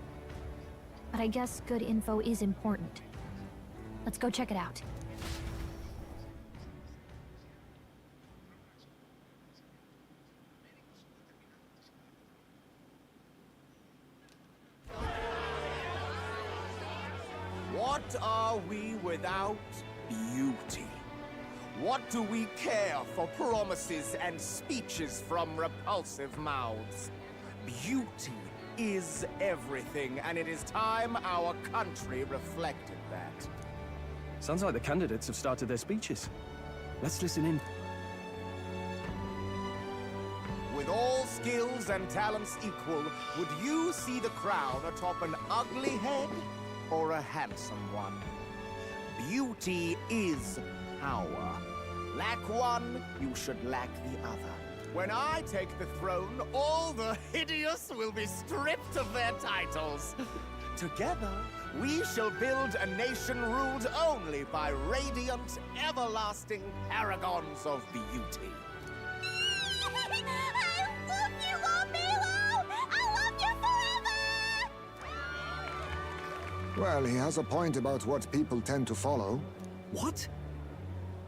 But I guess good info is important. Let's go check it out. What are we without beauty? What do we care for promises and speeches from repulsive mouths? Beauty is everything, and it is time our country reflected that. Sounds like the candidates have started their speeches. Let's listen in. With all skills and talents equal, would you see the crown atop an ugly head or a handsome one? Beauty is power. Lack one, you should lack the other. When I take the throne, all the hideous will be stripped of their titles. Together, we shall build a nation ruled only by radiant, everlasting paragons of beauty. I love you, Milo! I love you forever! Well, he has a point about what people tend to follow. What?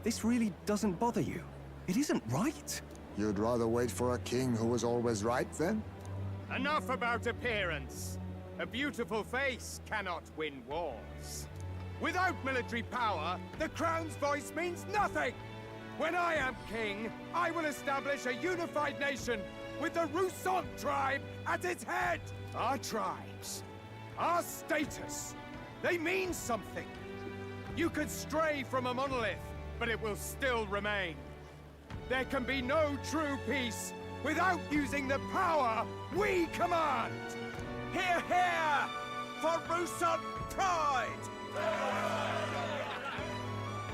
This really doesn't bother you? It isn't right. You'd rather wait for a king who was always right, then? Enough about appearance. A beautiful face cannot win wars. Without military power, the crown's voice means nothing. When I am king, I will establish a unified nation with the Roussan tribe at its head. Our tribes, our status, they mean something. You could stray from a monolith, but it will still remain. There can be no true peace without using the power we command. Hear, hear, for Roussan pride!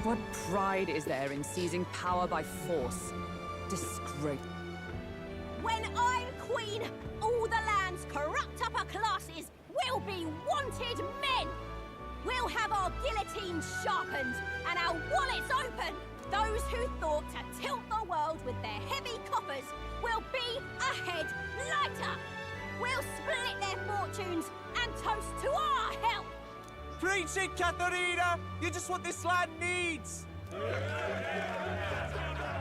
What pride is there in seizing power by force? Disgrace. When I'm queen, all the land's corrupt upper classes will be wanted men. We'll have our guillotines sharpened and our wallets open. Those who thought to tilt the world with their heavy coffers will be a head lighter. We'll split their fortunes and toast to our help. Preach it, Katharina! You're just what this land needs!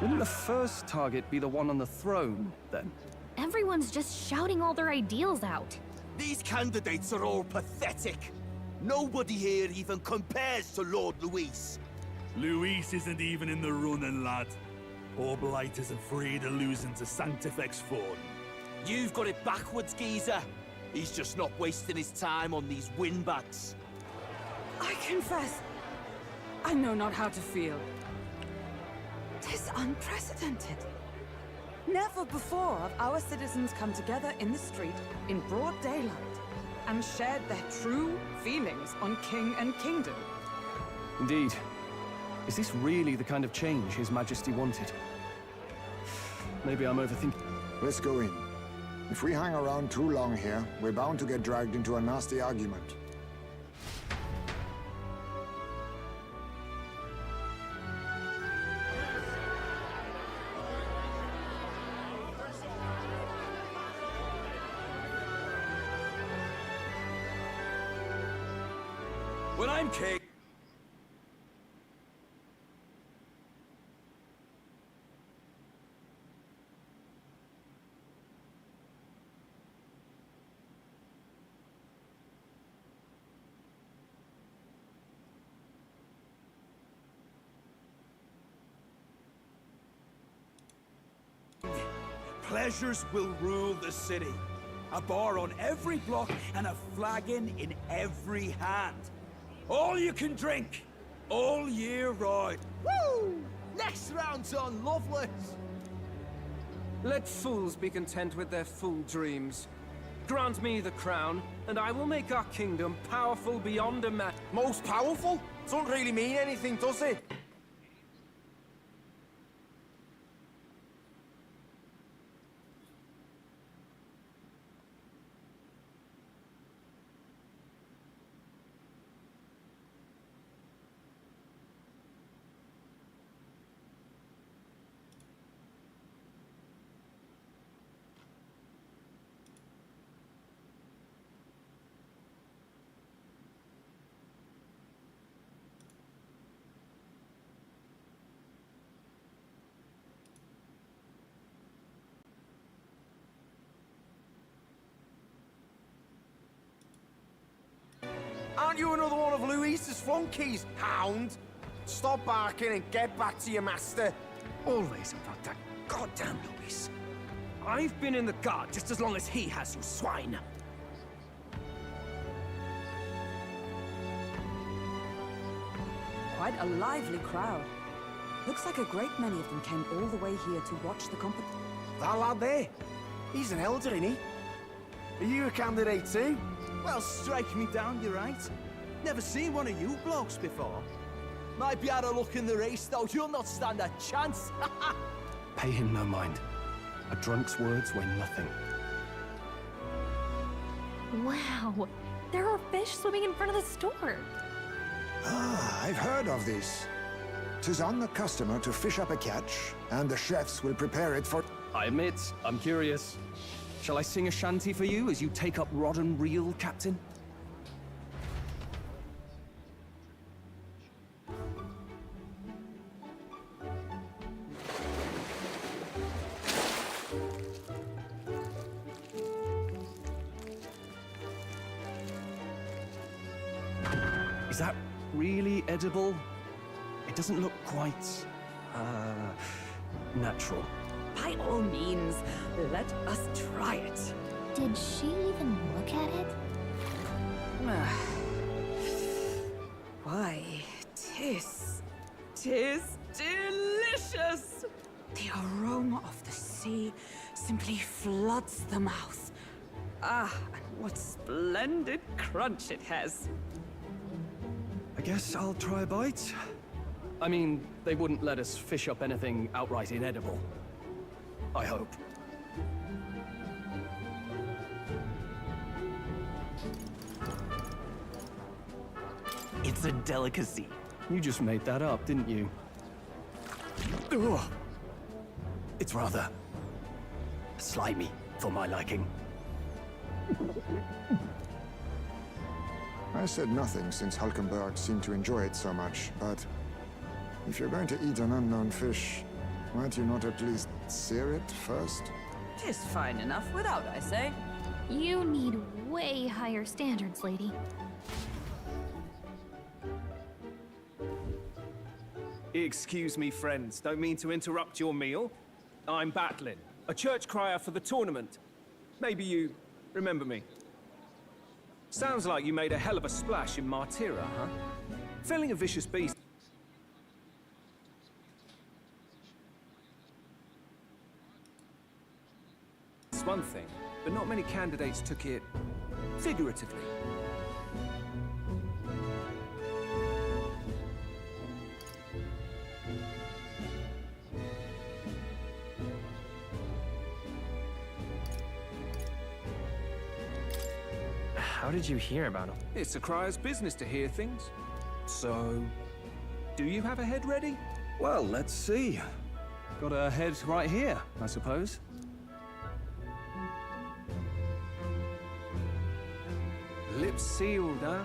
Wouldn't the first target be the one on the throne, then? Everyone's just shouting all their ideals out. These candidates are all pathetic. Nobody here even compares to Lord Luis. Luis isn't even in the running, lad. Poor Blight is afraid of losing to Sanctifex Ford. You've got it backwards, geezer. He's just not wasting his time on these windbags. I confess, I know not how to feel. 'Tis unprecedented. Never before have our citizens come together in the street in broad daylight and shared their true feelings on king and kingdom. Indeed. Is this really the kind of change His Majesty wanted? Maybe I'm overthinking. Let's go in. If we hang around too long here, we're bound to get dragged into a nasty argument. When I'm king... Pleasures will rule the city. A bar on every block and a flagon in every hand. All you can drink, all year round. Woo! Next round's on, Loveless. Let fools be content with their fool dreams. Grant me the crown, and I will make our kingdom powerful beyond a man. Most powerful? Doesn't really mean anything, does it? Aren't you another one of Louisa's flunkies, hound? Stop barking and get back to your master. Always about that goddamn Luis. I've been in the guard just as long as he has, you swine. Quite a lively crowd. Looks like a great many of them came all the way here to watch the competition. That lad there, he's an elder, ain't he? Are you a candidate too? Well, strike me down, you're right. Never seen one of you blokes before. Might be out of luck in the race, though. You'll not stand a chance. Pay him no mind. A drunk's words weigh nothing. Wow, there are fish swimming in front of the store. Ah, I've heard of this. 'Tis on the customer to fish up a catch, and the chefs will prepare it for... I admit, I'm curious. Shall I sing a shanty for you as you take up rod and reel, Captain? Is that really edible? It doesn't look quite, natural. By all means, let us try it. Did she even look at it? Why, tis delicious! The aroma of the sea simply floods the mouth. Ah, and what splendid crunch it has. I guess I'll try a bite. I mean, they wouldn't let us fish up anything outright inedible. I hope. It's a delicacy. You just made that up, didn't you? Ugh. It's rather slimy for my liking. I said nothing since Hulkenberg seemed to enjoy it so much, but if you're going to eat an unknown fish, might you not at least sear it first? Tis fine enough without, I say. You need way higher standards, lady. Excuse me, friends. Don't mean to interrupt your meal. I'm Batlin, a church crier for the tournament. Maybe you remember me. Sounds like you made a hell of a splash in Martyra, huh? Felling a vicious beast. It's one thing, but not many candidates took it figuratively. How did you hear about him? It's a crier's business to hear things. So, do you have a head ready? Well, let's see. Got a head right here, I suppose. Lips sealed, huh?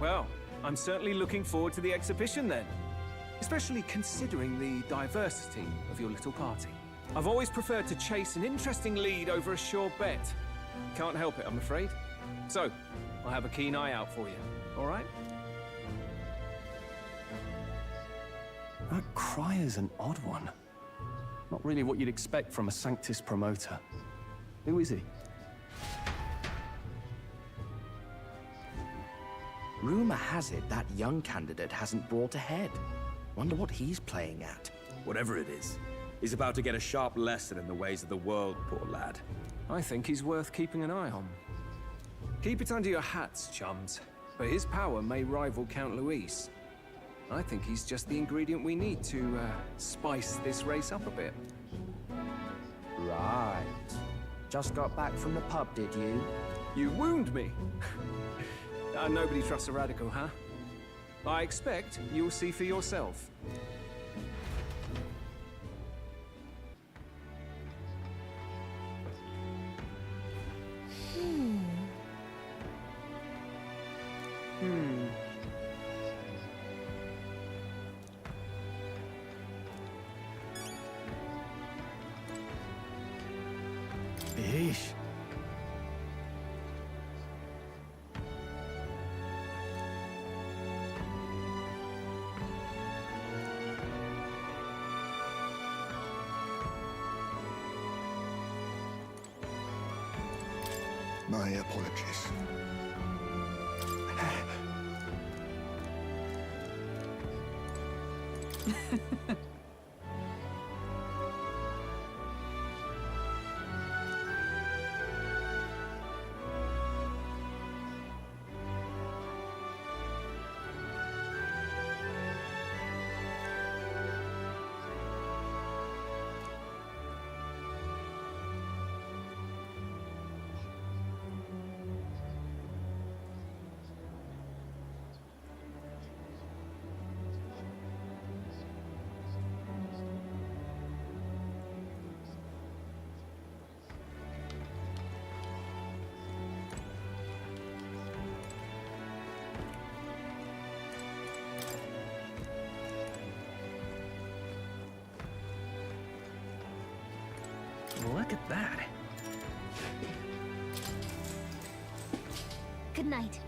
Well, I'm certainly looking forward to the exhibition then. Especially considering the diversity of your little party. I've always preferred to chase an interesting lead over a sure bet. Can't help it, I'm afraid. So, I'll have a keen eye out for you, all right? That crier's an odd one. Not really what you'd expect from a Sanctus promoter. Who is he? Rumor has it that young candidate hasn't brought ahead. Wonder what he's playing at. Whatever it is, he's about to get a sharp lesson in the ways of the world, poor lad. I think he's worth keeping an eye on. Keep it under your hats, chums. But his power may rival Count Luis. I think he's just the ingredient we need to spice this race up a bit. Right. Just got back from the pub, did you? You wound me. Nobody trusts a radical, huh? I expect you'll see for yourself. Yeesh. My apologies. Look at that. Good night.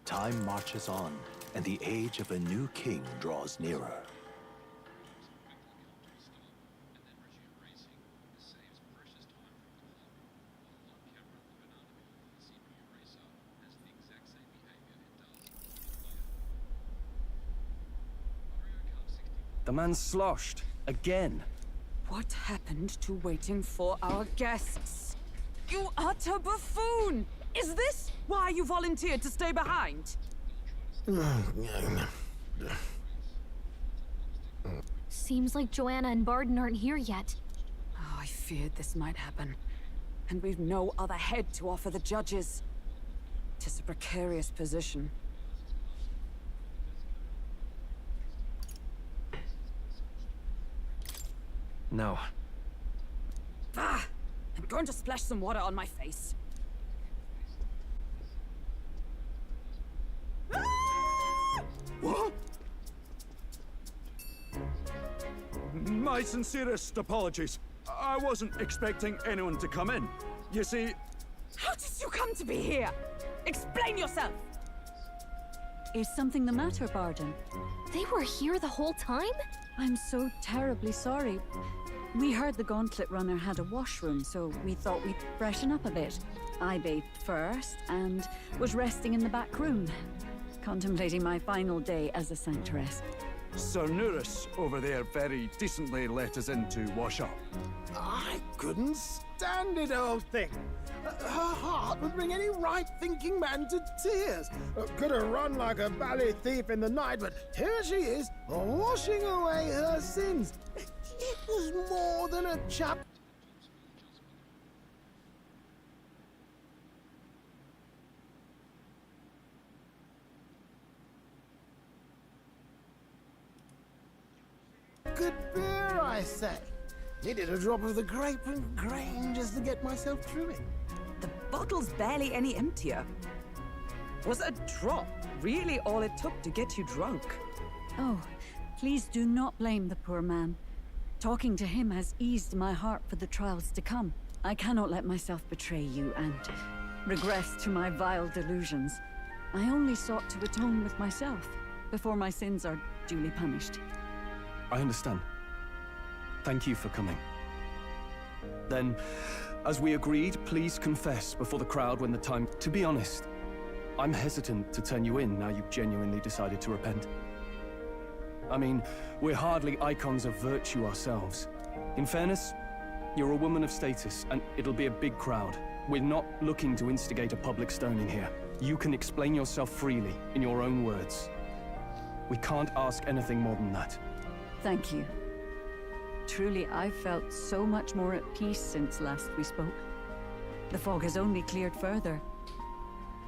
Time marches on, and the age of a new king draws nearer. The man's sloshed. Again. What happened to waiting for our guests? You utter buffoon! Is this why you volunteered to stay behind? Seems like Joanna and Barden aren't here yet. Oh, I feared this might happen. And we've no other head to offer the judges. 'Tis a precarious position. No. Ah! I'm going to splash some water on my face. What? My sincerest apologies. I wasn't expecting anyone to come in. You see... How did you come to be here? Explain yourself! Is something the matter, Barden? They were here the whole time? I'm so terribly sorry. We heard the Gauntlet Runner had a washroom, so we thought we'd freshen up a bit. I bathed first and was resting in the back room, contemplating my final day as a sanctuaress. Sir Nuris over there very decently let us in to wash up. I couldn't stand it, old thing. Her heart would bring any right-thinking man to tears. Could have run like a ballet thief in the night, but here she is, washing away her sins. It was more than a chap. Good beer, I say. Needed a drop of the grape and grain just to get myself through it. The bottle's barely any emptier. Was a drop really all it took to get you drunk? Oh, please do not blame the poor man. Talking to him has eased my heart for the trials to come. I cannot let myself betray you and regress to my vile delusions. I only sought to atone with myself before my sins are duly punished. I understand. Thank you for coming. Then, as we agreed, please confess before the crowd when the time... To be honest, I'm hesitant to turn you in now you've genuinely decided to repent. I mean, we're hardly icons of virtue ourselves. In fairness, you're a woman of status, and it'll be a big crowd. We're not looking to instigate a public stoning here. You can explain yourself freely, in your own words. We can't ask anything more than that. Thank you. Truly, I've felt so much more at peace since last we spoke. The fog has only cleared further,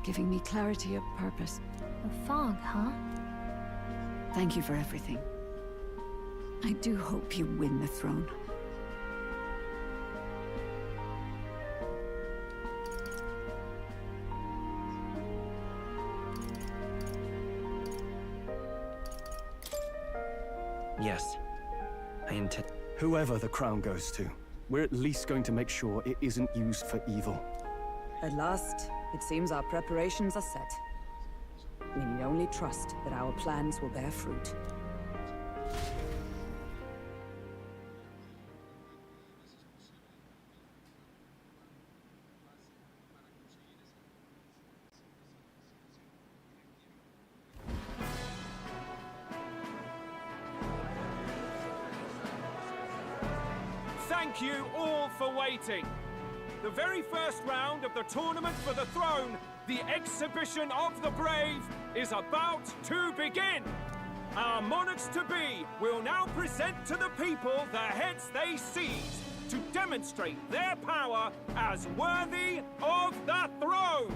giving me clarity of purpose. The fog, huh? Thank you for everything. I do hope you win the throne. Yes, I intend... Whoever the crown goes to, we're at least going to make sure it isn't used for evil. At last, it seems our preparations are set. We need only trust that our plans will bear fruit. Thank you all for waiting. The very first round of the tournament for the throne, the exhibition of the brave, is about to begin. Our monarchs-to-be will now present to the people the heads they seized to demonstrate their power as worthy of the throne.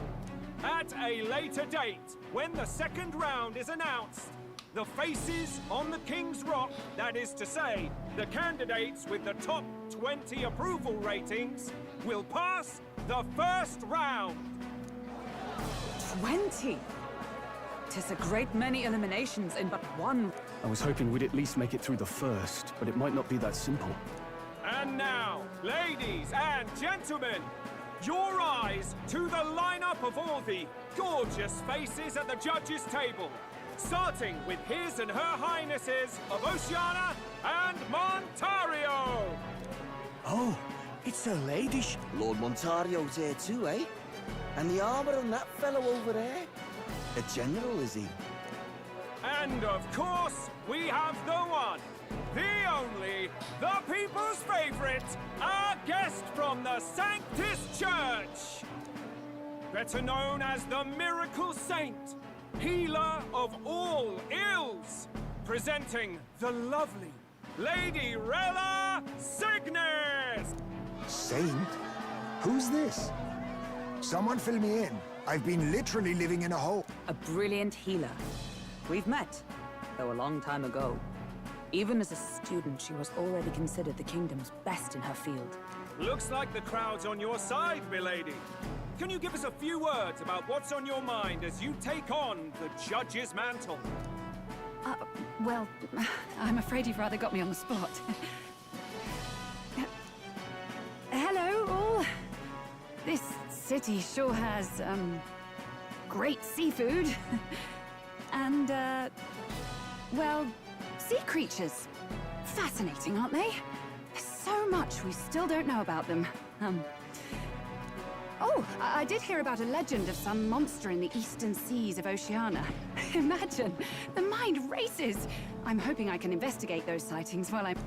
At a later date, when the second round is announced, the faces on the King's Rock, that is to say, the candidates with the top 20 approval ratings, will pass the first round. 20? 'Tis a great many eliminations in but one. I was hoping we'd at least make it through the first, but it might not be that simple. And now, ladies and gentlemen, your eyes to the lineup of all the gorgeous faces at the judges' table, starting with His and Her Highnesses of Oceania and Montario. Oh, it's the ladies. Lord Montario's here too, eh? And the armor on that fellow over there? A general, is he? And of course, we have the one, the only, the people's favorite, our guest from the Sanctus Church. Better known as the Miracle Saint, healer of all ills, presenting the lovely Lady Rella Cygnus. Saint? Who's this? Someone fill me in. I've been literally living in a hole. A brilliant healer. We've met, though a long time ago. Even as a student, she was already considered the kingdom's best in her field. Looks like the crowd's on your side, milady. Can you give us a few words about what's on your mind as you take on the judge's mantle? Well, I'm afraid you've rather got me on the spot. Hello, all. This city sure has, great seafood. And, well, sea creatures. Fascinating, aren't they? There's so much we still don't know about them. Oh, I did hear about a legend of some monster in the eastern seas of Oceania. Imagine, the mind races. I'm hoping I can investigate those sightings while I'm...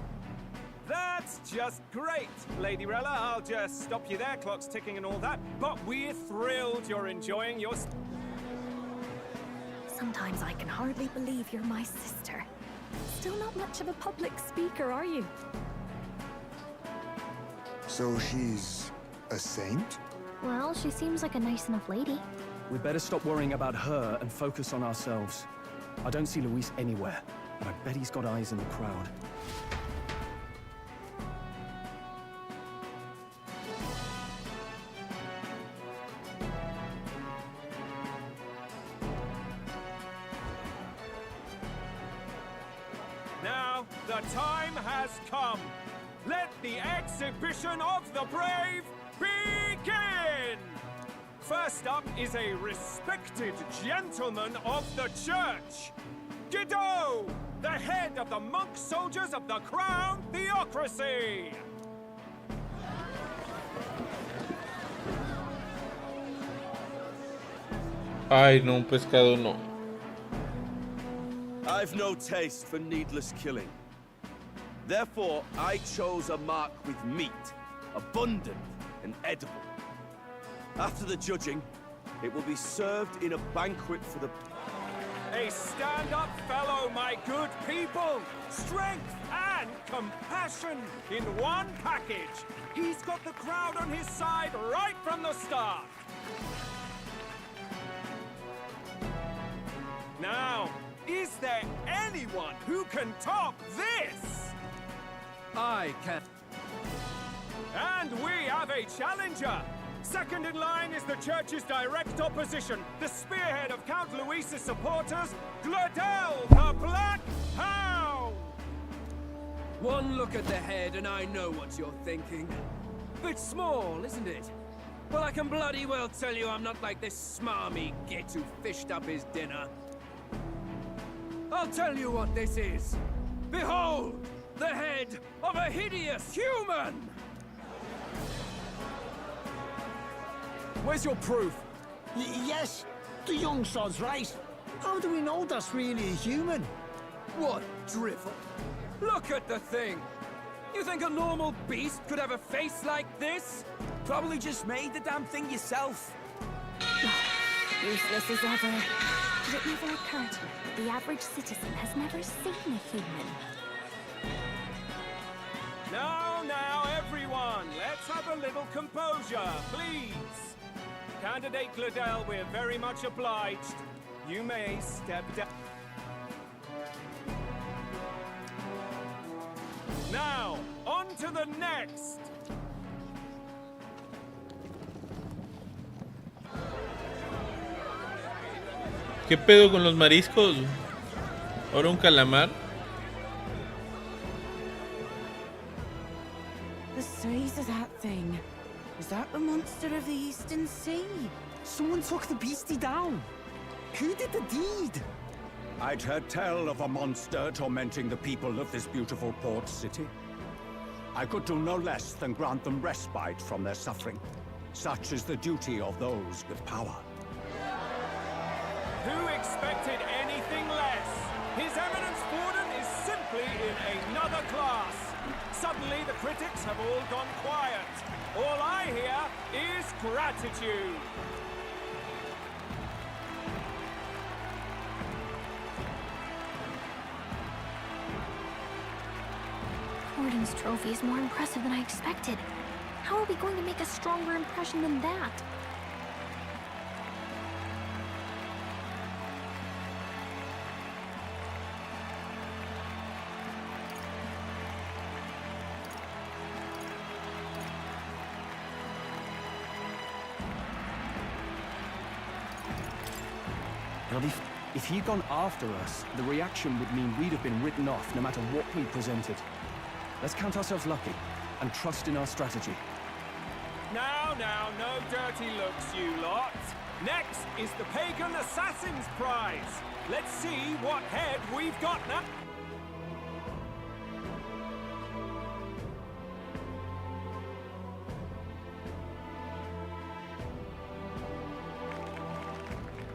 That's just great, Lady Rella. I'll just stop you there, clock's ticking and all that. But we're thrilled you're enjoying your... Sometimes I can hardly believe you're my sister. Still not much of a public speaker, are you? So she's a saint? Well, she seems like a nice enough lady. We'd better stop worrying about her and focus on ourselves. I don't see Luis anywhere, but I bet he's got eyes in the crowd. Now, the time has come. Let the exhibition of the brave begin! First up is a respected gentleman of the church. Guido, the head of the monk soldiers of the Crown Theocracy. Ay, no, un pescado no. I've no taste for needless killing. Therefore, I chose a mark with meat, abundant and edible. After the judging, it will be served in a banquet for the... A stand-up fellow, my good people. Strength and compassion in one package. He's got the crowd on his side right from the start. Now, is there anyone who can top this? I can. And we have a challenger. Second in line is the church's direct opposition, the spearhead of Count Luis's supporters, Gladel the Black Hound. One look at the head and I know what you're thinking. Bit small, isn't it? Well, I can bloody well tell you I'm not like this smarmy git who fished up his dinner. I'll tell you what this is. Behold, the head of a hideous human! Where's your proof? Yes, the young sod's right. How do we know that's really a human? What drivel? Look at the thing! You think a normal beast could have a face like this? Probably just made the damn thing yourself. Useless as ever. Did it never occur to me that the average citizen has never seen a human? Now, everyone, let's have a little composure, please. Candidate Gladel, we're very much obliged. You may step down. Now, on to the next. ¿Qué pedo con los mariscos? ¿Ahora un calamar? The size of that thing. Is that the monster of the Eastern Sea? Someone took the beastie down. Who did the deed? I'd heard tell of a monster tormenting the people of this beautiful port city. I could do no less than grant them respite from their suffering. Such is the duty of those with power. Who expected anything less? His Eminence Borden is simply in another class. Suddenly the critics have all gone quiet. All I hear is gratitude. Borden's trophy is more impressive than I expected. How are we going to make a stronger impression than that? If he'd gone after us, the reaction would mean we'd have been written off no matter what we presented. Let's count ourselves lucky and trust in our strategy. Now, no dirty looks, you lot. Next is the Pagan Assassin's Prize. Let's see what head we've got now.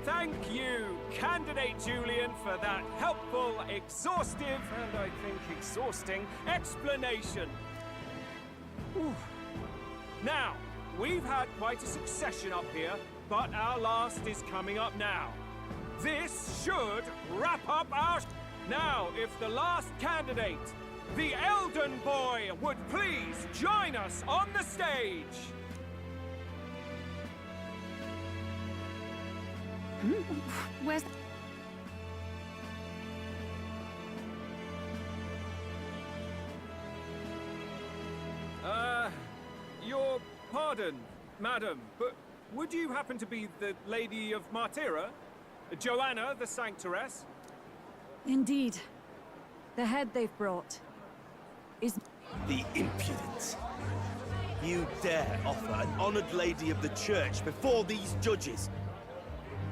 Thank you, Candidate Julian, for that helpful, exhaustive, and I think exhausting explanation. Whew. Now, we've had quite a succession up here, but our last is coming up now. This should wrap up our... Now, if the last candidate, the Elden Boy, would please join us on the stage. Where's... Your pardon, madam, but would you happen to be the Lady of Martyra? Joanna, the Sanctoress? Indeed. The head they've brought is... The impudence. You dare offer an honored lady of the church before these judges?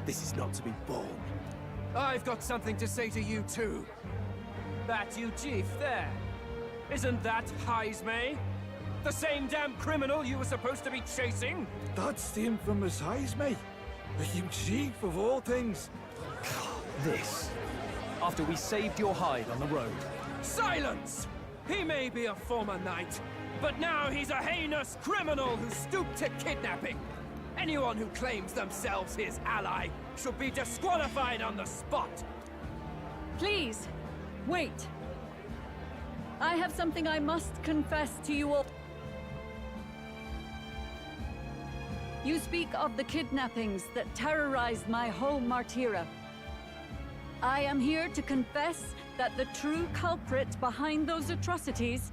This is not to be borne. I've got something to say to you too. That you chief there. Isn't that Heismay? The same damn criminal you were supposed to be chasing? That's the infamous Heismay. You chief of all things. This. After we saved your hide on the road. Silence! He may be a former knight, but now he's a heinous criminal who stooped to kidnapping. Anyone who claims themselves his ally should be disqualified on the spot. Please, wait. I have something I must confess to you all. You speak of the kidnappings that terrorized my home, Martyra. I am here to confess that the true culprit behind those atrocities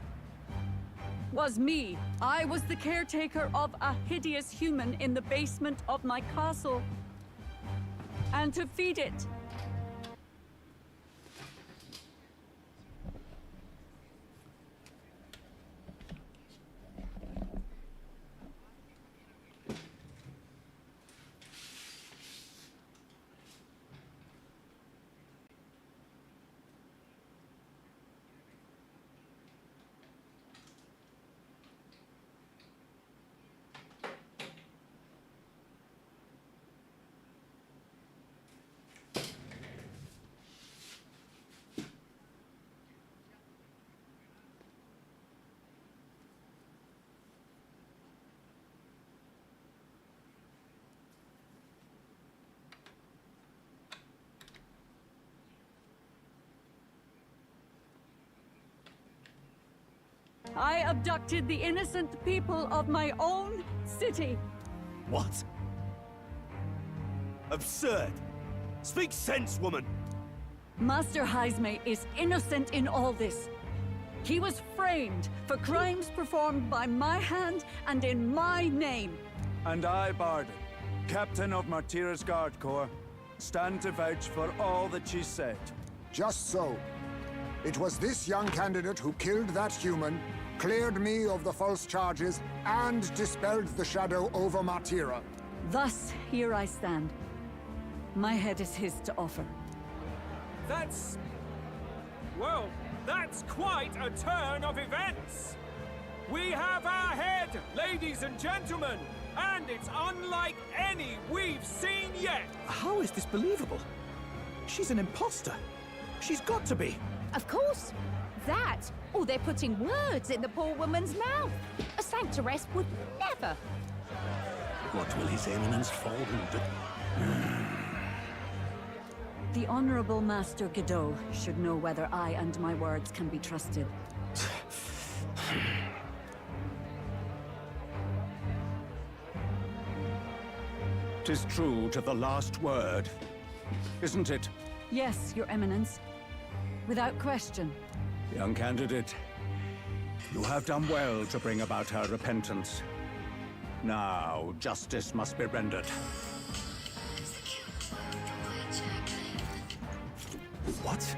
was me. I was the caretaker of a hideous human in the basement of my castle. And to feed it, I abducted the innocent people of my own city. What? Absurd! Speak sense, woman! Master Heismay is innocent in all this. He was framed for crimes performed by my hand and in my name. And I, Bardon, Captain of Martyra's Guard Corps, stand to vouch for all that she said. Just so. It was this young candidate who killed that human cleared me of the false charges, and dispelled the shadow over Martira. Thus, here I stand. My head is his to offer. That's... well, that's quite a turn of events. We have our head, ladies and gentlemen, and it's unlike any we've seen yet. How is this believable? She's an imposter. She's got to be. Of course. That, or they're putting words in the poor woman's mouth. A sanctoress would never. What will His Eminence Falden do? The Honorable Master Godot should know whether I and my words can be trusted. 'Tis true to the last word, isn't it? Yes, Your Eminence. Without question. Young candidate, you have done well to bring about her repentance. Now, justice must be rendered. What?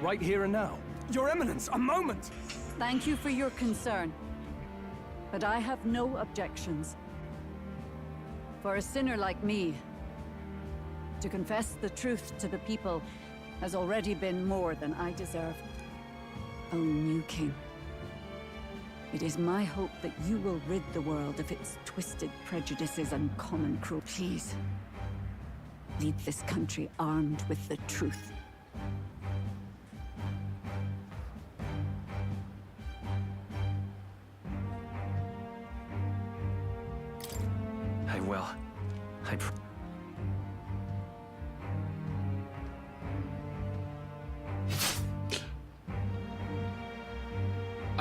Right here and now? Your Eminence, a moment! Thank you for your concern. But I have no objections. For a sinner like me, to confess the truth to the people has already been more than I deserve. O new king, it is my hope that you will rid the world of its twisted prejudices and common cruel. Please, lead this country armed with the truth. I will.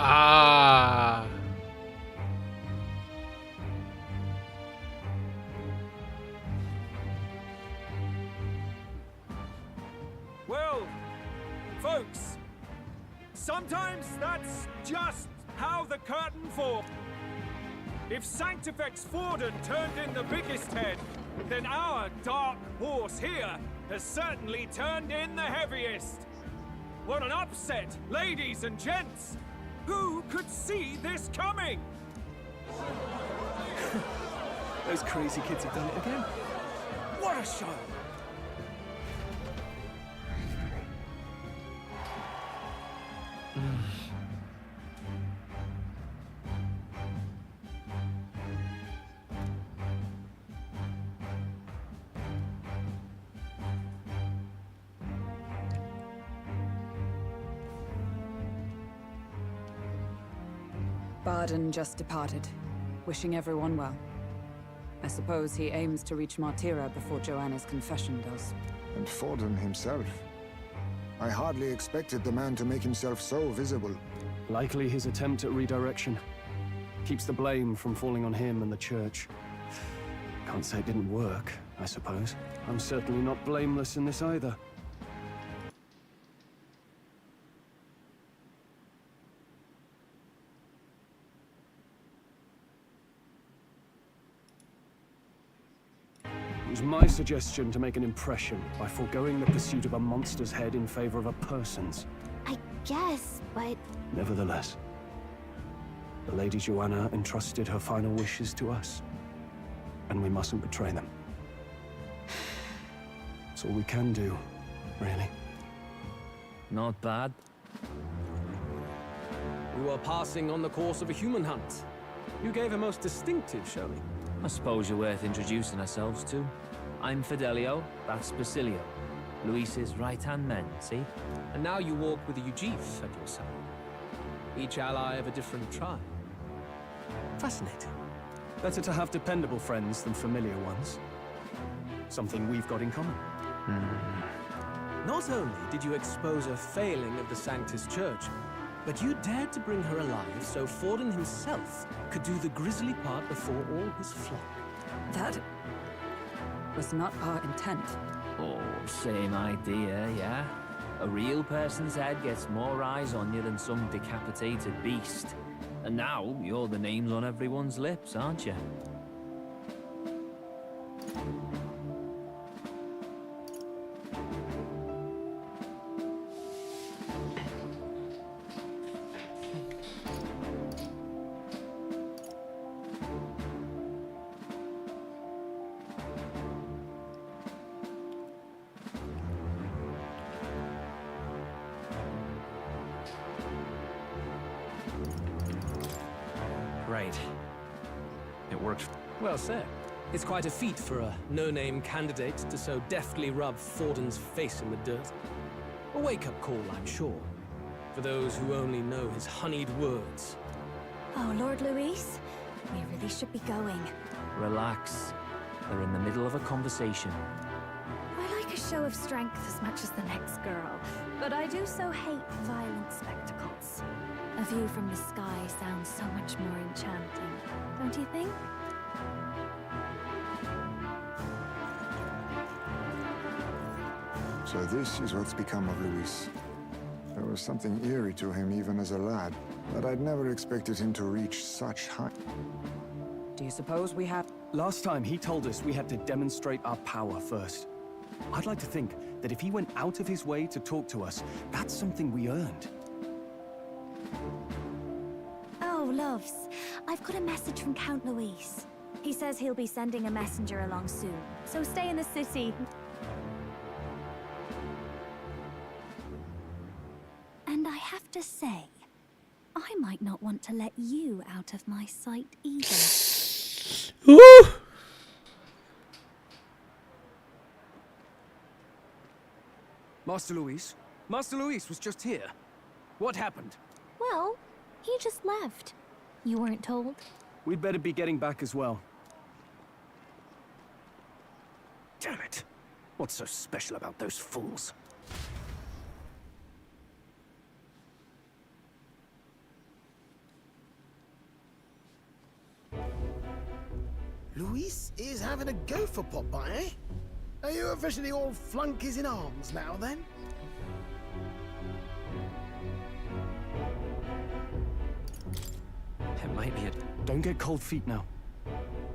Ah. Well, folks, sometimes that's just how the curtain falls. If Sanctifex Forden turned in the biggest head, then our dark horse here has certainly turned in the heaviest. What an upset, ladies and gents! Who could see this coming? Those crazy kids have done it again. What a show! Barden just departed, wishing everyone well. I suppose he aims to reach Martira before Joanna's confession does. And Forden himself. I hardly expected the man to make himself so visible. Likely his attempt at redirection. Keeps the blame from falling on him and the church. Can't say it didn't work, I suppose. I'm certainly not blameless in this either. It was my suggestion to make an impression by foregoing the pursuit of a monster's head in favor of a person's. I guess, but... Nevertheless, the Lady Joanna entrusted her final wishes to us, and we mustn't betray them. It's all we can do, really. Not bad. We were passing on the course of a human hunt. You gave a most distinctive showing. I suppose you're worth introducing ourselves to. I'm Fidelio, that's Basilio. Luis's right-hand men, see? And now you walk with a Ujif at your side. Each ally of a different tribe. Fascinating. Better to have dependable friends than familiar ones. Something we've got in common. Not only did you expose a failing of the Sanctus Church, but you dared to bring her alive so Forden himself could do the grisly part before all his flock. That was not our intent. Oh, same idea, yeah? A real person's head gets more eyes on you than some decapitated beast. And now, you're the names on everyone's lips, aren't you? right. It worked. Well said. It's quite a feat for a no-name candidate to so deftly rub Forden's face in the dirt. A wake-up call, I'm sure, for those who only know his honeyed words. Oh, Lord Luis, we really should be going. Relax. They're in the middle of a conversation. I like a show of strength as much as the next girl, but I do so hate violent spectacles. A view from the sky sounds so much more enchanting, don't you think? So this is what's become of Luis. There was something eerie to him even as a lad, but I'd never expected him to reach such height. Do you suppose we have... Last time he told us we had to demonstrate our power first. I'd like to think that if he went out of his way to talk to us, that's something we earned. Oh, loves, I've got a message from Count Luis. He says he'll be sending a messenger along soon, so stay in the city. And I have to say, I might not want to let you out of my sight either. Woo! Master Luis was just here. What happened? Well, he just left. You weren't told? We'd better be getting back as well. Damn it. What's so special about those fools? Luis is having a go for Popeye, eh? Are you officially all flunkies in arms now, then? It might be it. Don't get cold feet now.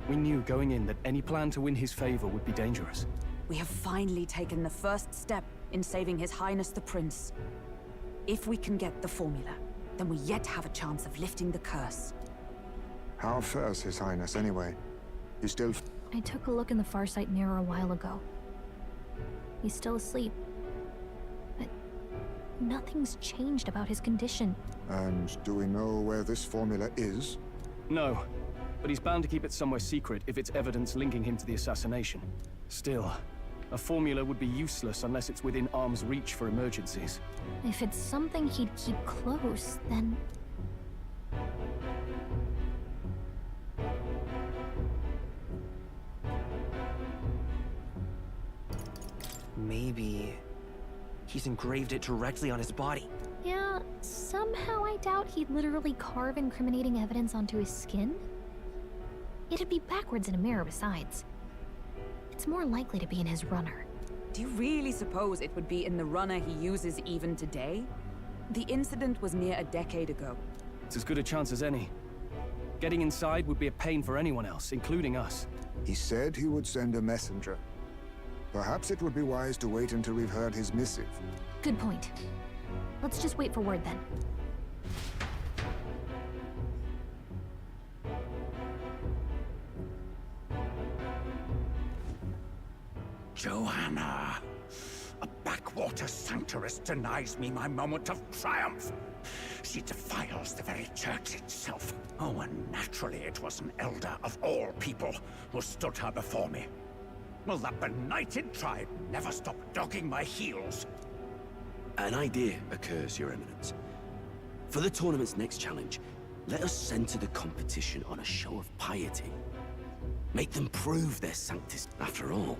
We knew going in that any plan to win his favor would be dangerous. We have finally taken the first step in saving His Highness the Prince. If we can get the formula, then we yet have a chance of lifting the curse. How fares His Highness, anyway? He's still... I took a look in the Farsight mirror a while ago. He's still asleep. But nothing's changed about his condition. And do we know where this formula is? No, but he's bound to keep it somewhere secret if it's evidence linking him to the assassination. Still, a formula would be useless unless it's within arm's reach for emergencies. If it's something he'd keep close, then... Maybe he's engraved it directly on his body. Yeah, somehow I doubt he'd literally carve incriminating evidence onto his skin. It'd be backwards in a mirror besides. It's more likely to be in his runner. Do you really suppose it would be in the runner he uses even today? The incident was near a decade ago. It's as good a chance as any. Getting inside would be a pain for anyone else, including us. He said he would send a messenger. Perhaps it would be wise to wait until we've heard his missive. Good point. Let's just wait for word then. Joanna, a backwater sanctuarist denies me my moment of triumph. She defiles the very church itself. Oh, and naturally it was an elder of all people who stood her before me. Will that benighted tribe never stop dogging my heels? An idea occurs, Your Eminence. For the tournament's next challenge, let us center the competition on a show of piety. Make them prove their sanctity. After all,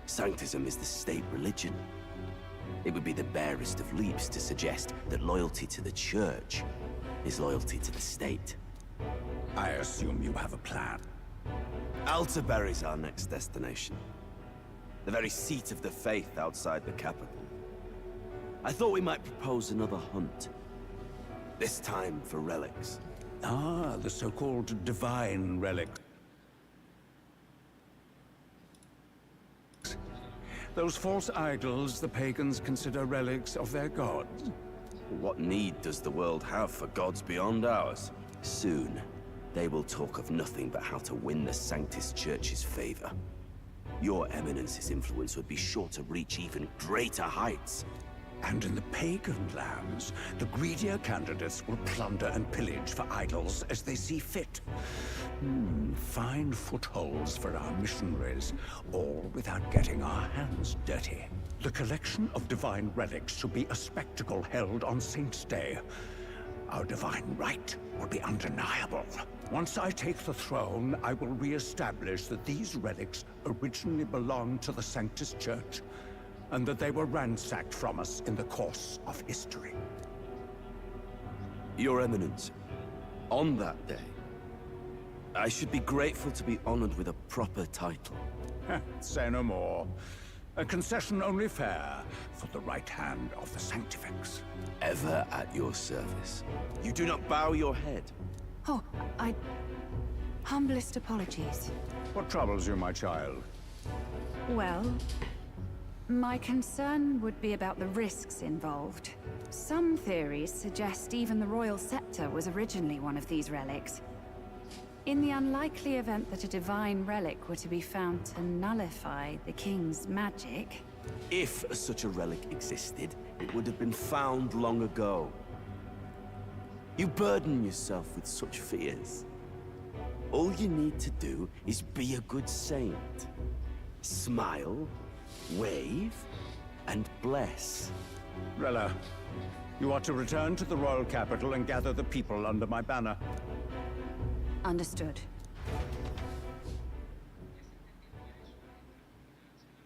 sanctism is the state religion. It would be the barest of leaps to suggest that loyalty to the church is loyalty to the state. I assume you have a plan. Altaberry's our next destination. The very seat of the faith outside the capital. I thought we might propose another hunt. This time for relics. Ah, the so-called divine relic. Those false idols the pagans consider relics of their gods. What need does the world have for gods beyond ours? Soon, they will talk of nothing but how to win the Sanctus Church's favor. Your Eminence's influence would be sure to reach even greater heights. And in the pagan lands, the greedier candidates will plunder and pillage for idols as they see fit. Fine footholds for our missionaries, all without getting our hands dirty. The collection of divine relics should be a spectacle held on Saint's Day. Our divine right will be undeniable. Once I take the throne, I will re-establish that these relics originally belonged to the Sanctus Church, and that they were ransacked from us in the course of history. Your Eminence, on that day, I should be grateful to be honored with a proper title. Say no more. A concession only fair for the right hand of the Sanctifex. Ever at your service. You do not bow your head. Oh, humblest apologies. What troubles you, my child? Well, my concern would be about the risks involved. Some theories suggest even the royal scepter was originally one of these relics. In the unlikely event that a divine relic were to be found to nullify the king's magic... If such a relic existed, it would have been found long ago. You burden yourself with such fears. All you need to do is be a good saint. Smile, wave, and bless. Rella, you are to return to the royal capital and gather the people under my banner. Understood.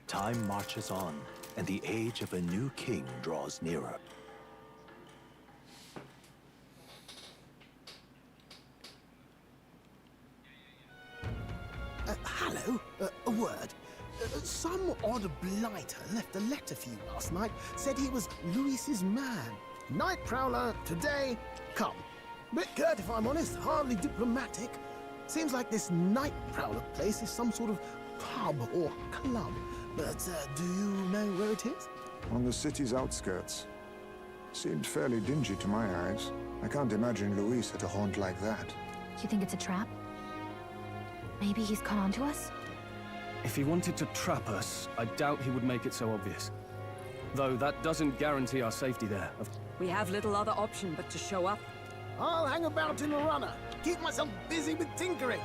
Time marches on, and the age of a new king draws nearer. Hello? A word. Some odd blighter left a letter for you last night. Said he was Luis's man. Night prowler, today, come. Bit curt if I'm honest, hardly diplomatic. Seems like this night prowler place is some sort of pub or club. But do you know where it is? On the city's outskirts. Seemed fairly dingy to my eyes. I can't imagine Luis at a haunt like that. You think it's a trap? Maybe he's caught on to us? If he wanted to trap us, I doubt he would make it so obvious. Though that doesn't guarantee our safety there. We have little other option but to show up. I'll hang about in the runner. Keep myself busy with tinkering.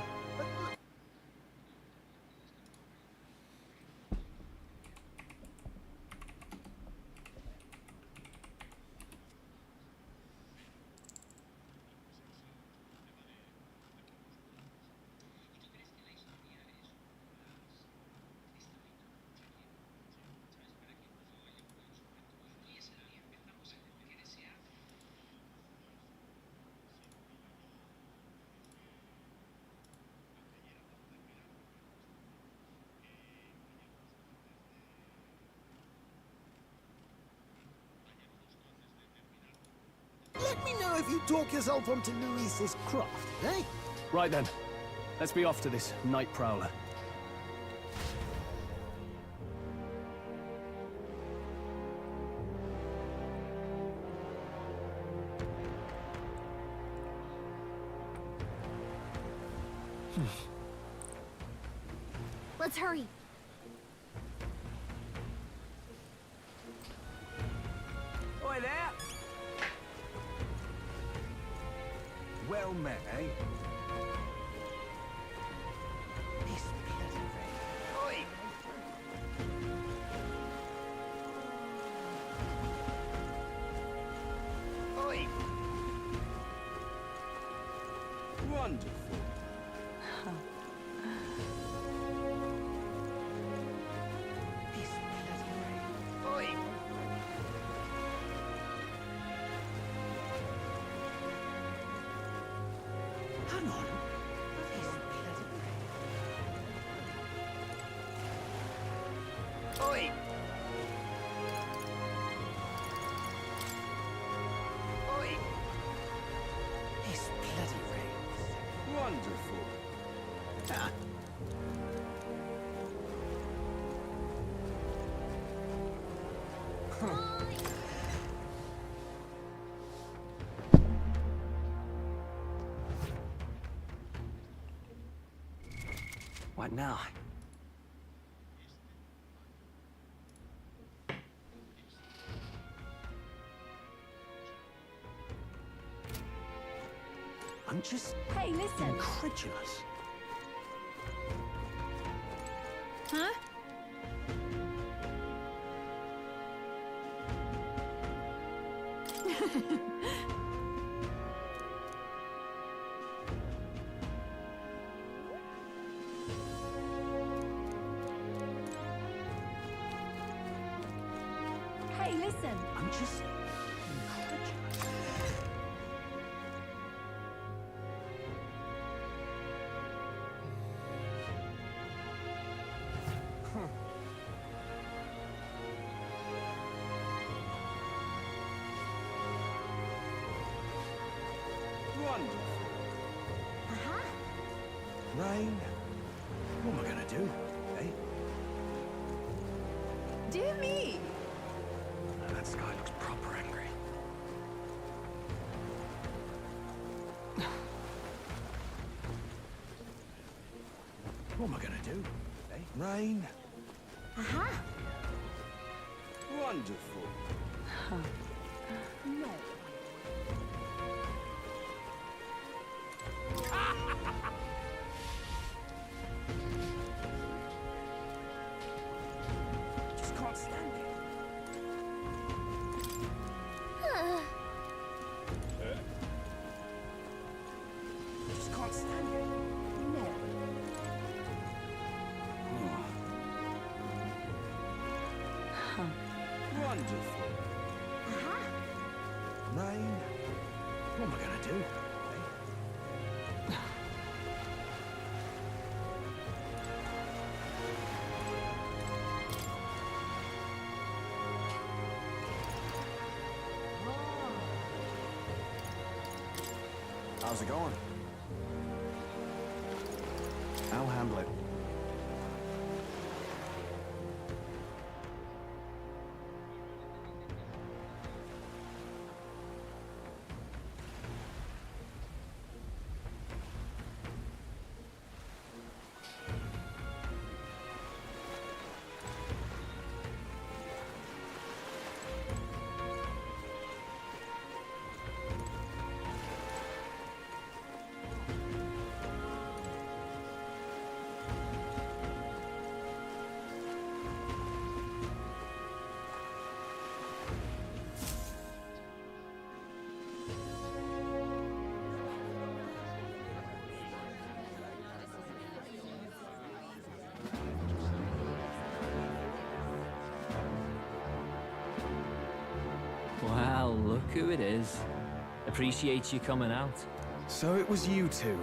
Let me know if you talk yourself onto Luis's craft, eh? Right then. Let's be off to this night prowler. Let's hurry. Oi there! Well met, eh? This bloody rain. Oi! Oi! Wonderful. This bloody rain. Oi! Hang on. This bloody rain. Oi! Oi! This bloody rain. Wonderful. Ah. What now? I'm just Hey, listen. incredulous. Huh? Hey, listen. I'm just incredulous. Wonderful. Rain? What am I gonna do, eh? Dear me. That sky looks proper angry. What am I gonna do, eh? Rain? Wonderful. No. Just can't stand it. Just can't stand it. No. Wonderful. Rain? What am I gonna do, eh? How's it going? I'll handle it. Well, look who it is. Appreciate you coming out. So it was you two.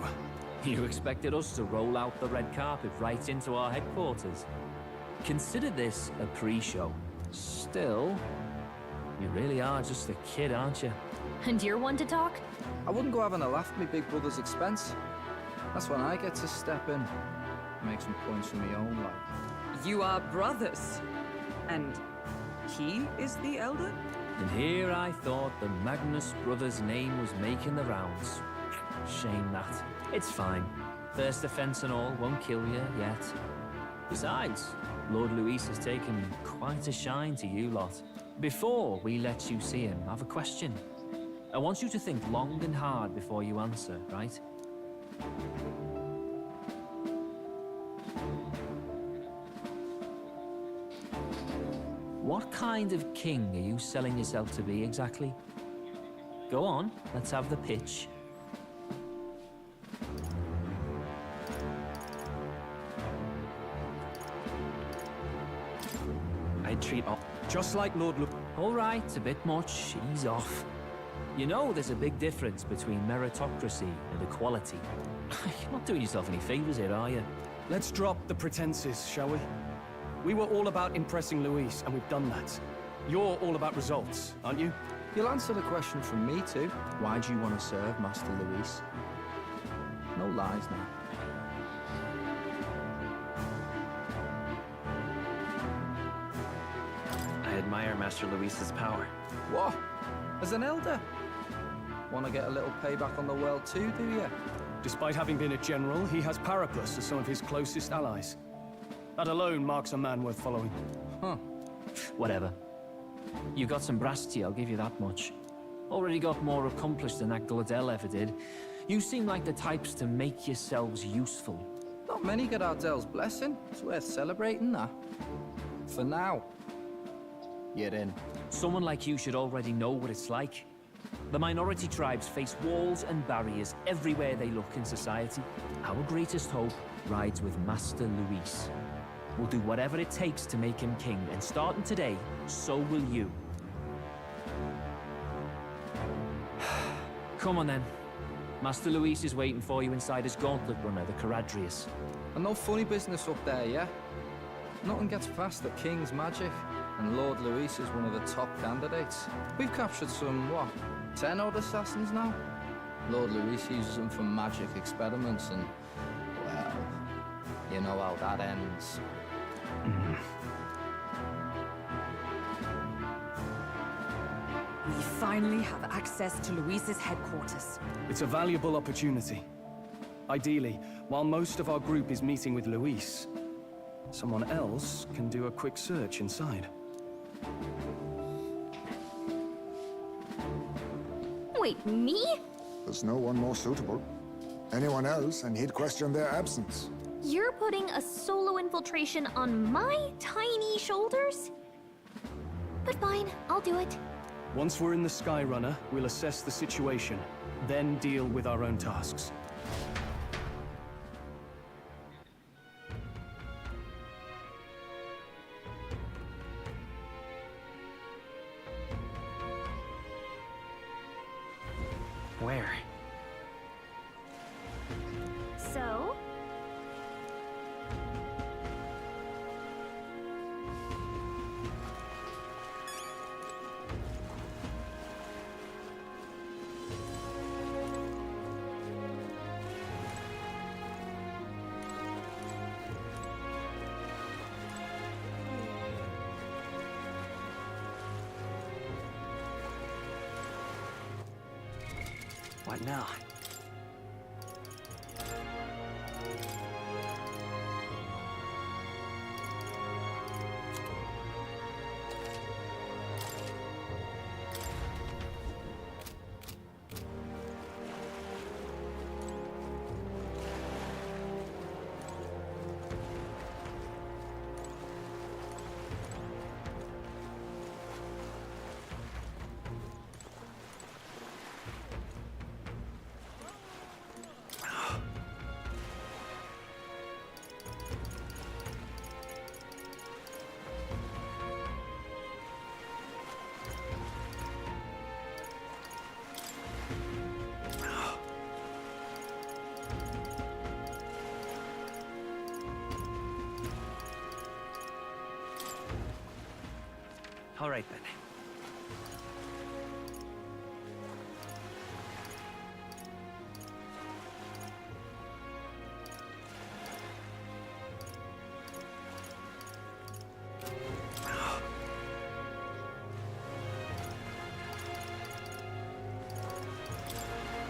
You expected us to roll out the red carpet right into our headquarters. Consider this a pre-show. Still, you really are just a kid, aren't you? And you're one to talk? I wouldn't go having a laugh at my big brother's expense. That's when I get to step in, make some points for my own life. You are brothers. And he is the elder? And here I thought the Magnus brothers' name was making the rounds. Shame that. It's fine. First offense and all won't kill you yet. Besides, Lord Luis has taken quite a shine to you lot. Before we let you see him, I have a question. I want you to think long and hard before you answer, right? What kind of king are you selling yourself to be exactly? Go on, let's have the pitch. I'd treat all... Just like Lord Lu... All right, a bit much, ease off. You know there's a big difference between meritocracy and equality. You're not doing yourself any favors here, are you? Let's drop the pretenses, shall we? We were all about impressing Luis, and we've done that. You're all about results, aren't you? You'll answer the question from me too. Why do you want to serve Master Luis? No lies now. I admire Master Luis's power. What? As an elder? Want to get a little payback on the world too, do you? Despite having been a general, he has Paraplus as some of his closest allies. That alone marks a man worth following. Huh. Whatever. You got some brass to you, I'll give you that much. Already got more accomplished than that Gladel ever did. You seem like the types to make yourselves useful. Not many get Ardel's blessing. It's worth celebrating that. For now. You're in. Someone like you should already know what it's like. The minority tribes face walls and barriers everywhere they look in society. Our greatest hope rides with Master Luis. We'll do whatever it takes to make him king, and starting today, so will you. Come on then. Master Luis is waiting for you inside his gauntlet runner, the Caradrius. And no funny business up there, yeah? Nothing gets past the King's magic, and Lord Luis is one of the top candidates. We've captured some, what, 10 odd assassins now? Lord Luis uses them for magic experiments, and, well, you know how that ends. We finally have access to Luis's headquarters. It's a valuable opportunity. Ideally, while most of our group is meeting with Luis, someone else can do a quick search inside. Wait, me? There's no one more suitable. Anyone else, and he'd question their absence. You're putting a solo infiltration on my tiny shoulders? But fine, I'll do it. Once we're in the Skyrunner, we'll assess the situation, then deal with our own tasks. Where? So? What now? All right, then.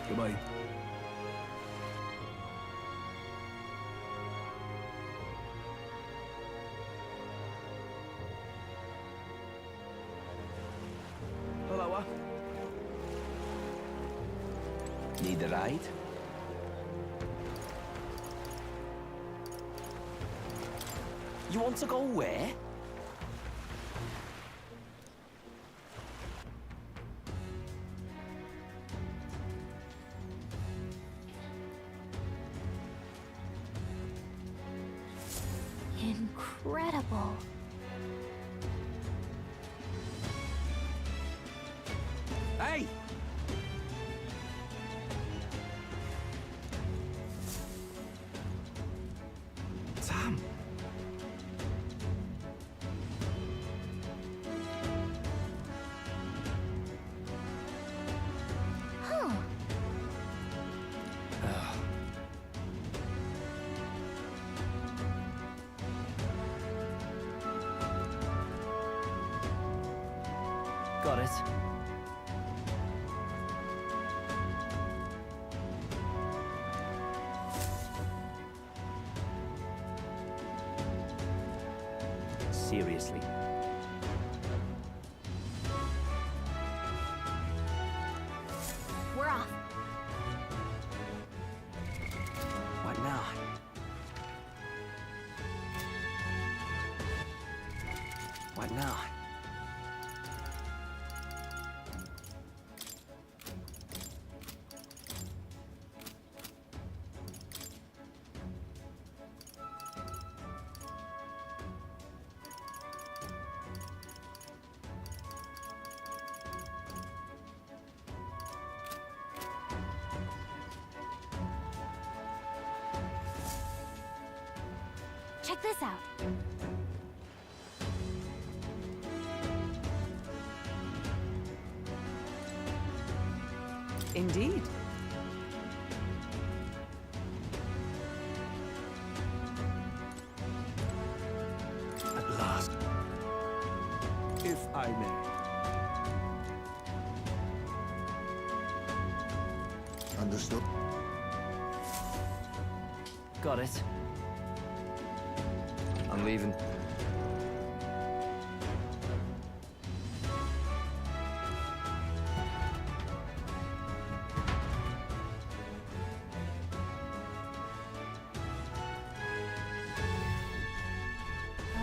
Goodbye. Hello. Need a ride? You want to go where? Incredible. Hey! Sam! Huh. Got it. Seriously. We're off. right now. Check this out. Indeed. At last. If I may. Understood. Got it. I'm leaving.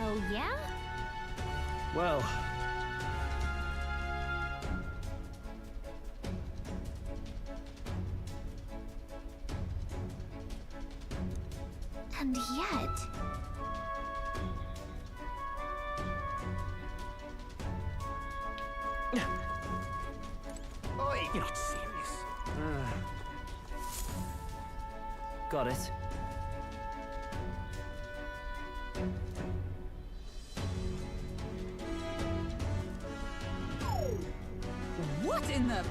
Oh, yeah? Well, And yet... You're not serious. Got it. What in the...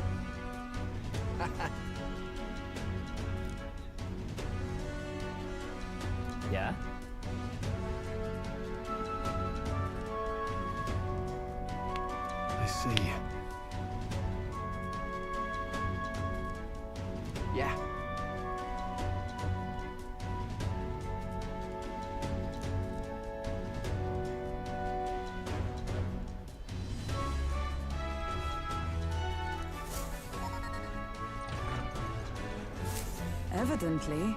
Yeah? I see. Yeah. Evidently.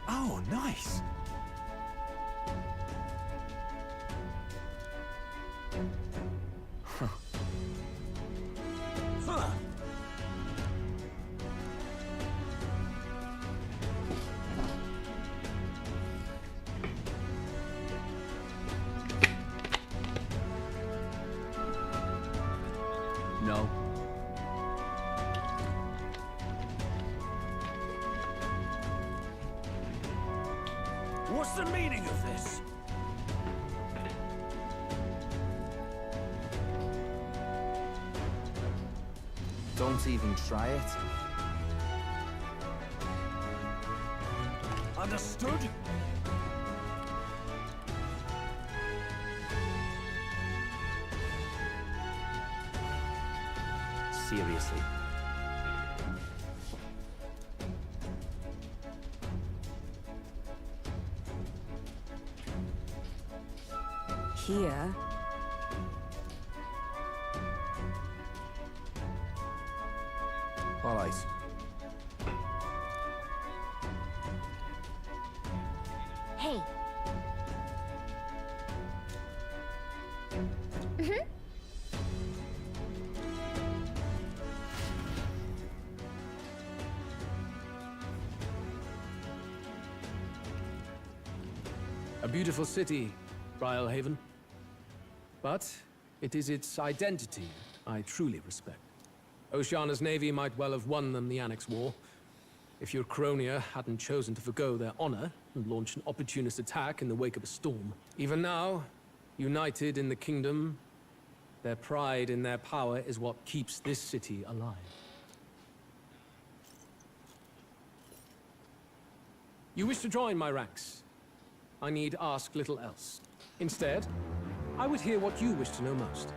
Oh, nice. Huh. No. What's the meaning of this? Don't even try it. Understood? Seriously. Here. All right. Hey. A beautiful city, Briarhaven. But it is its identity I truly respect. Oceana's navy might well have won them the Annex War, if your Cronia hadn't chosen to forgo their honor and launch an opportunist attack in the wake of a storm. Even now, united in the kingdom, their pride in their power is what keeps this city alive. You wish to join my ranks. I need ask little else. Instead, I would hear what you wish to know most.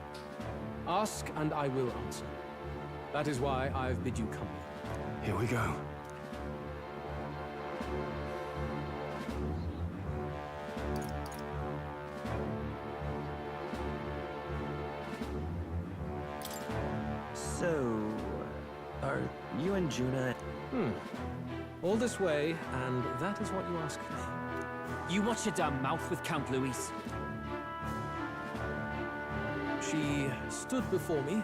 Ask and I will answer. That is why I've bid you company. Here we go. So, are you and Juna... All this way, and that is what you ask for. You watch your damn mouth with Count Luis. She stood before me,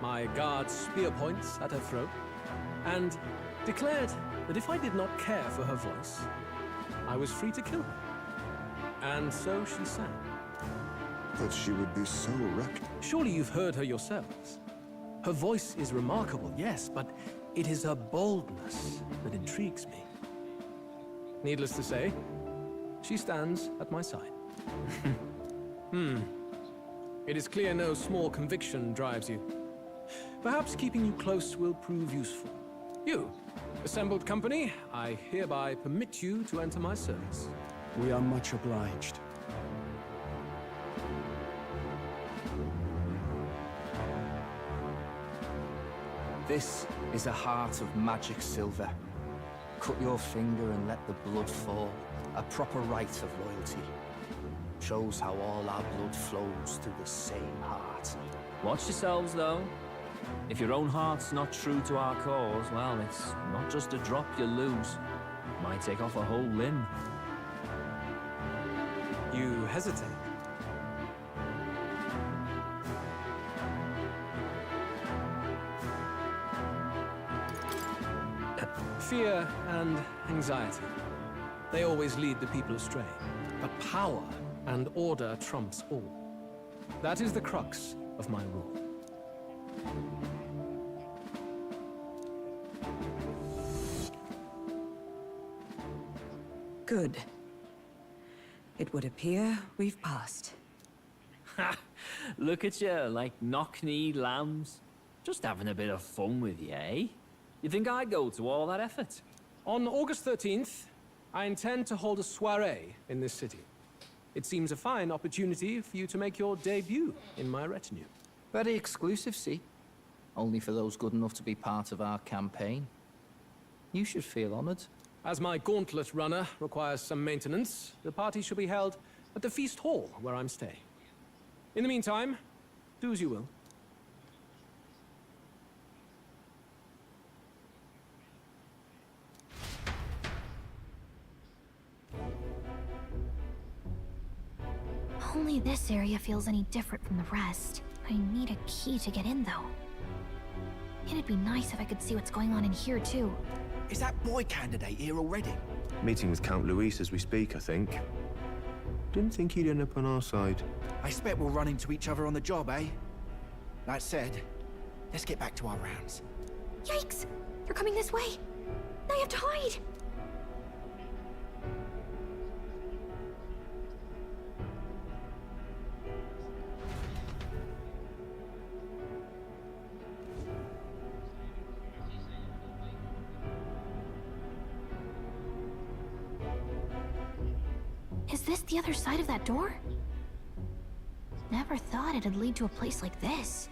my guard's spear points at her throat, and declared that if I did not care for her voice, I was free to kill her. And so she sang. That she would be so wrecked. Surely you've heard her yourselves. Her voice is remarkable, yes, but it is her boldness that intrigues me. Needless to say, she stands at my side. It is clear no small conviction drives you. Perhaps keeping you close will prove useful. You, assembled company, I hereby permit you to enter my service. We are much obliged. This is a heart of magic silver. Cut your finger and let the blood fall. A proper rite of loyalty. Shows how all our blood flows through the same heart. Watch yourselves, though. If your own heart's not true to our cause, well, it's not just a drop you lose. It might take off a whole limb. You hesitate. Fear and anxiety. They always lead the people astray. But power and order trumps all. That is the crux of my rule. Good. It would appear we've passed. Ha! Look at you, like knock-kneed lambs. Just having a bit of fun with you, eh? You think I'd go to all that effort? On August 13th, I intend to hold a soiree in this city. It seems a fine opportunity for you to make your debut in my retinue. Very exclusive, see? Only for those good enough to be part of our campaign. You should feel honored. As my gauntlet runner requires some maintenance, the party shall be held at the feast hall where I'm staying. In the meantime, do as you will. Only this area feels any different from the rest. I need a key to get in, though. It'd be nice if I could see what's going on in here, too. Is that boy candidate here already? Meeting with Count Luis as we speak, I think. Didn't think he'd end up on our side. I expect we'll run into each other on the job, eh? That said, let's get back to our rounds. Yikes! They're coming this way! Now you have to hide! Is this the other side of that door? Never thought it'd lead to a place like this.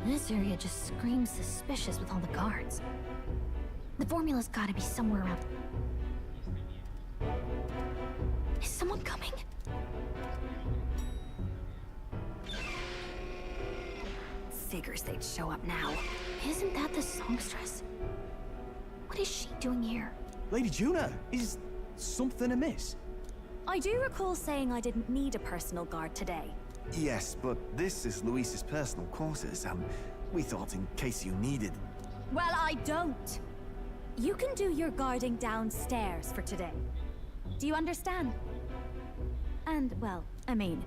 This area just screams suspicious with all the guards. The formula's gotta be somewhere around. Is someone coming? Figures they'd show up now. Isn't that the songstress? What is she doing here? Lady Juna, is something amiss? I do recall saying I didn't need a personal guard today. Yes, but this is Luis's personal quarters, and we thought in case you needed... Well, I don't. You can do your guarding downstairs for today. Do you understand? And, well, I mean,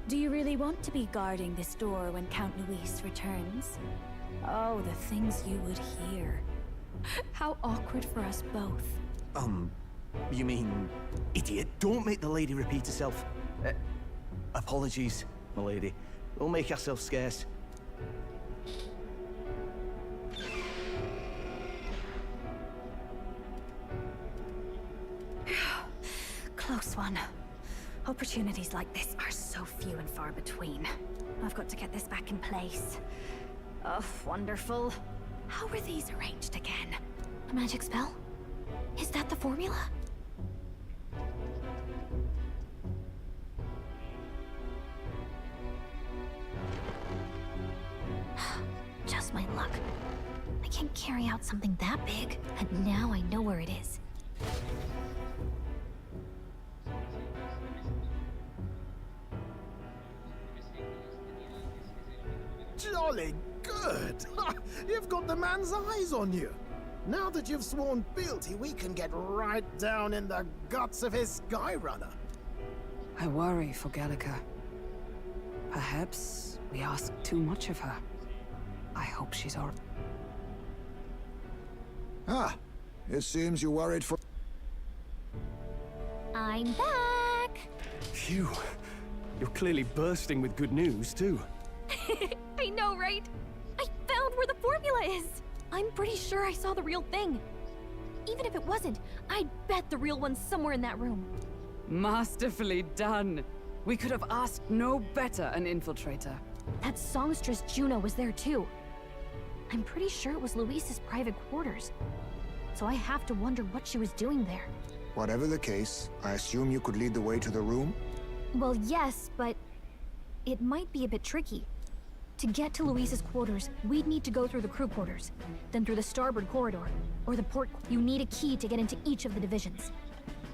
do you really want to be guarding this door when Count Luis returns? Oh, the things you would hear. How awkward for us both. You mean... Idiot, don't make the lady repeat herself. Apologies, my lady. We'll make ourselves scarce. Close one. Opportunities like this are so few and far between. I've got to get this back in place. Oh, wonderful. How were these arranged again? A magic spell? Is that the formula? Just my luck. I can't carry out something that big, and now I know where it is. Jolly good! You've got the man's eyes on you. Now that you've sworn fealty, we can get right down in the guts of his Skyrunner. I worry for Gallica. Perhaps we ask too much of her. I hope she's all right. Ah, it seems you worried for... I'm back! Phew. You're clearly bursting with good news, too. I know, right? I found where the formula is! I'm pretty sure I saw the real thing. Even if it wasn't, I'd bet the real one's somewhere in that room. Masterfully done. We could have asked no better an infiltrator. That songstress Juno was there too. I'm pretty sure it was Luis's private quarters. So I have to wonder what she was doing there. Whatever the case, I assume you could lead the way to the room? Well, yes, but it might be a bit tricky. To get to Luis's quarters, we'd need to go through the crew quarters, then through the starboard corridor, or the port. You need a key to get into each of the divisions.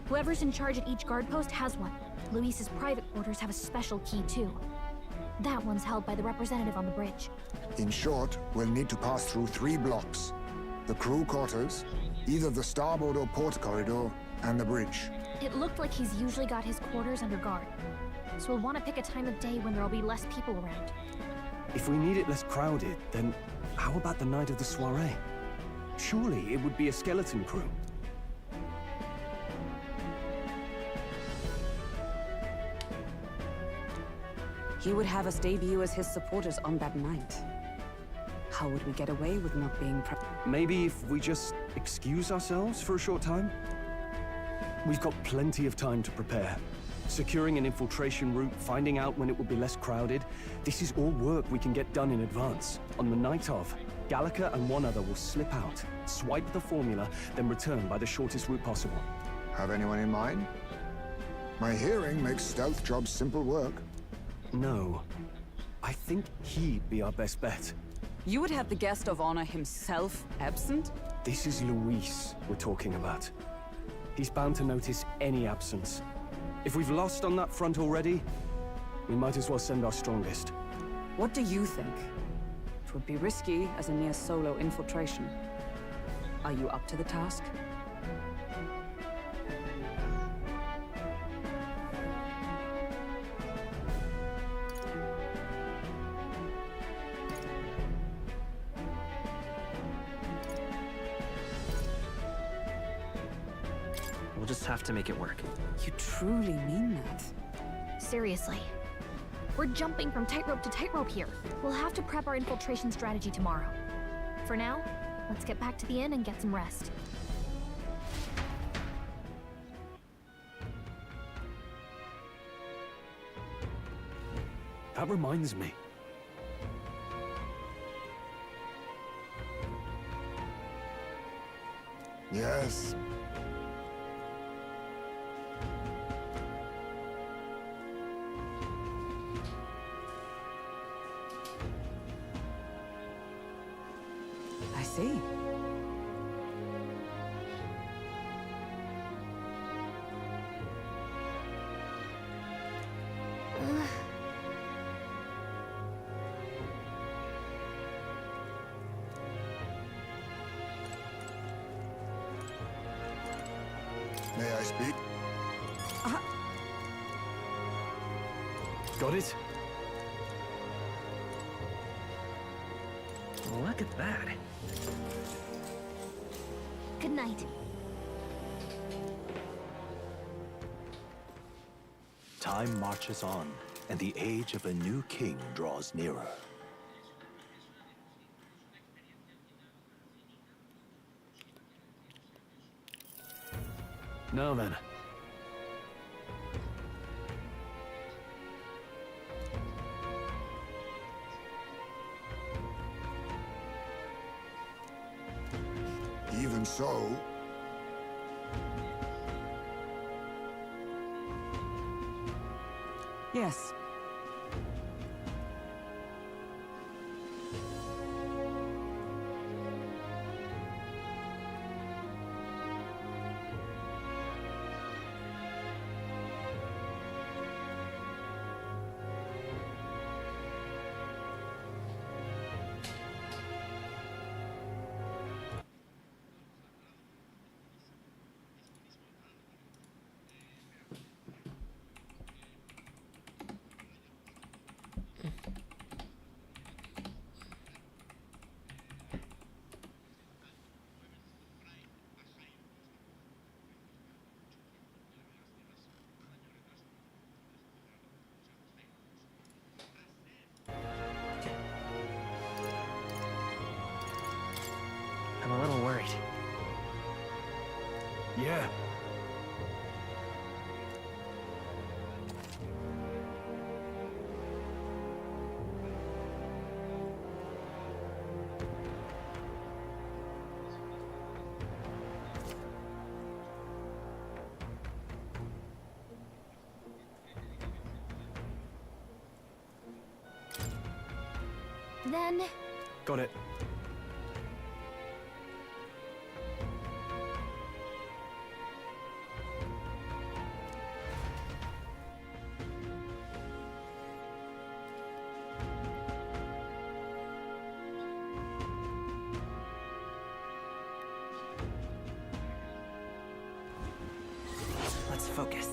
Whoever's in charge at each guard post has one. Luis's private quarters have a special key too. That one's held by the representative on the bridge. In short, we'll need to pass through 3 blocks. The crew quarters, either the starboard or port corridor, and the bridge. It looked like he's usually got his quarters under guard. So we'll want to pick a time of day when there'll be less people around. If we need it less crowded, then how about the night of the soiree? Surely it would be a skeleton crew. He would have us debut as his supporters on that night. How would we get away with not being Maybe if we just excuse ourselves for a short time? We've got plenty of time to prepare. Securing an infiltration route, finding out when it will be less crowded. This is all work we can get done in advance. On the night of, Gallica and one other will slip out, swipe the formula, then return by the shortest route possible. Have anyone in mind? My hearing makes stealth jobs simple work. No. I think he'd be our best bet. You would have the guest of honor himself absent? This is Luis we're talking about. He's bound to notice any absence. If we've lost on that front already, we might as well send our strongest. What do you think? It would be risky as a near solo infiltration. Are you up to the task? We'll just have to make it work. You truly mean that? Seriously. We're jumping from tightrope to tightrope here. We'll have to prep our infiltration strategy tomorrow. For now, let's get back to the inn and get some rest. That reminds me. Yes. I see. May I speak? Got it? Look at that. Good night. Time marches on, and the age of a new king draws nearer. Now then. And so... Yes. I'm a little worried. Yeah. Then... Got it. Let's focus.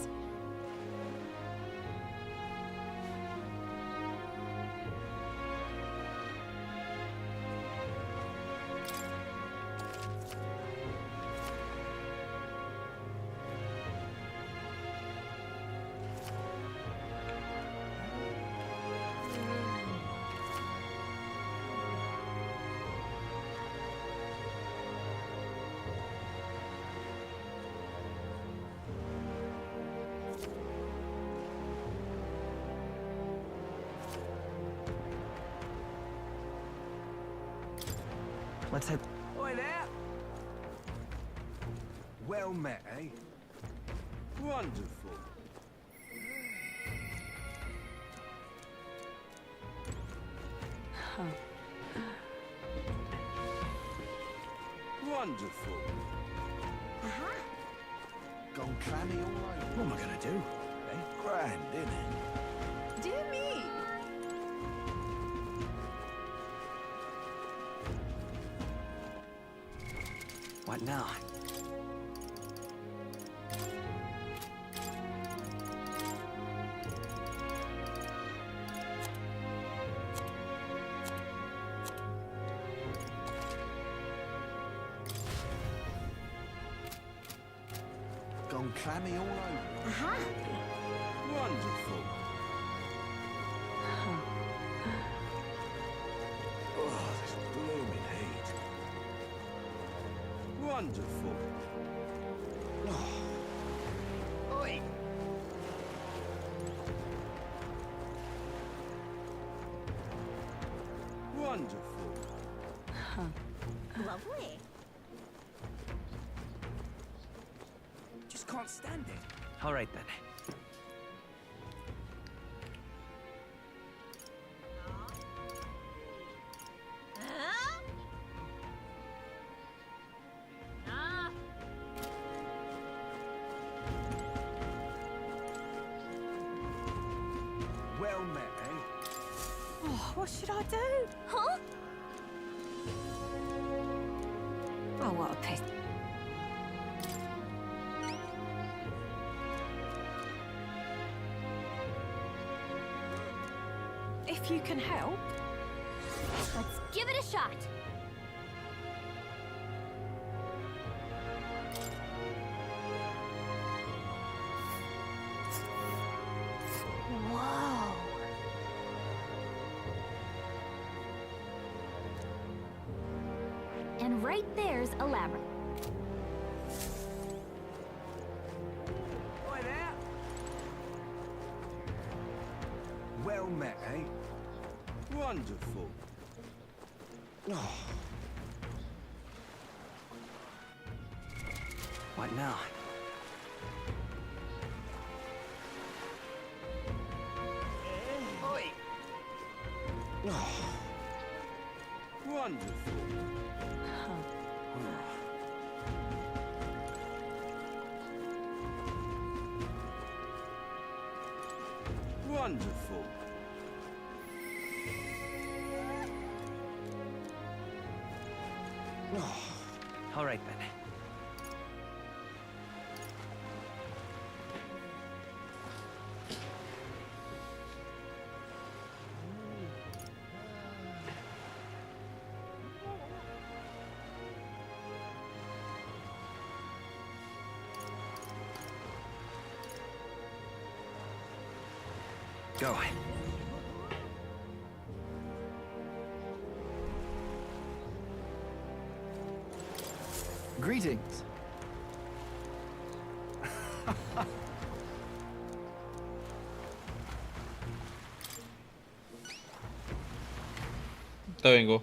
Let's head. Oi there! Well met, eh? Wonderful. Wonderful. Gone clammy all over. What am I gonna do? Eh? Grand, innit? Dear me! What now? Gone clammy all over. Uh-huh. Wonderful. Oh, this blooming heat. Wonderful. Oh. Oi! Wonderful. Lovely. Just can't stand it. All right then. Well met, eh? Oh, what should I do? Huh? Oh, what a piss. If you can help. Let's give it a shot. Whoa. And right there's a labyrinth. Oi there! Well met, eh? Wonderful. Oh. What now? Oi! Oh, wonderful. Wonderful. All right, then. Go. Greetings. Te vengo.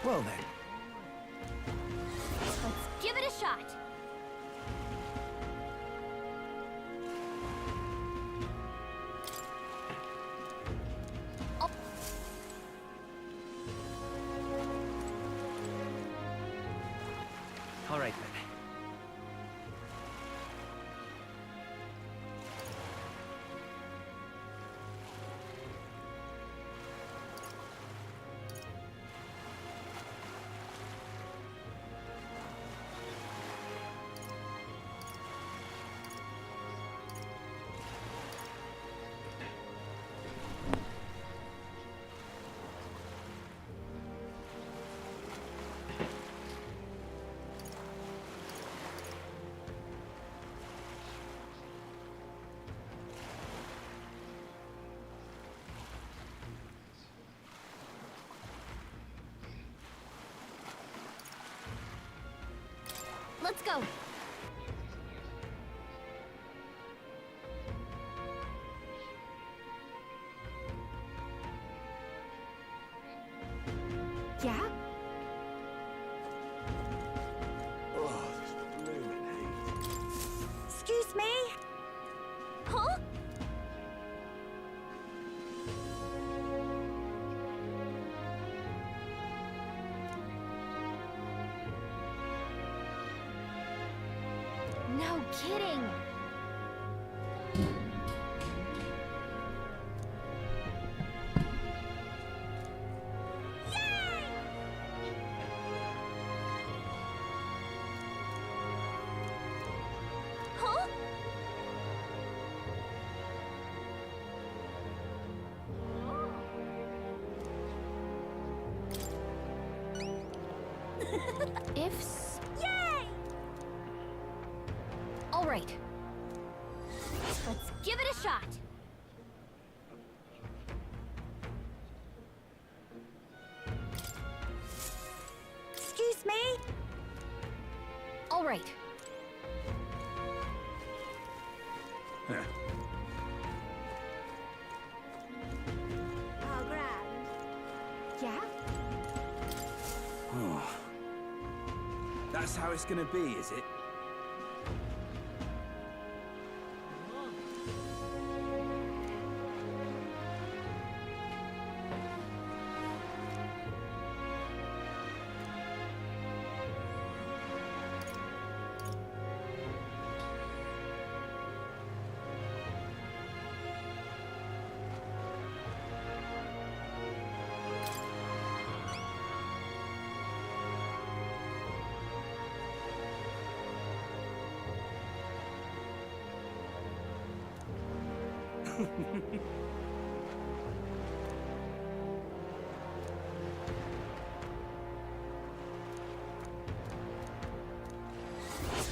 Well then. Let's give it a shot. All right, then. Let's go. Yeah? Oh, this blooming heat. Excuse me? Huh? No kidding. Huh? Ifs. Yay! All right. Let's give it a shot. Excuse me? All right. Oh, grand. Yeah? Oh. That's how it's gonna be, is it?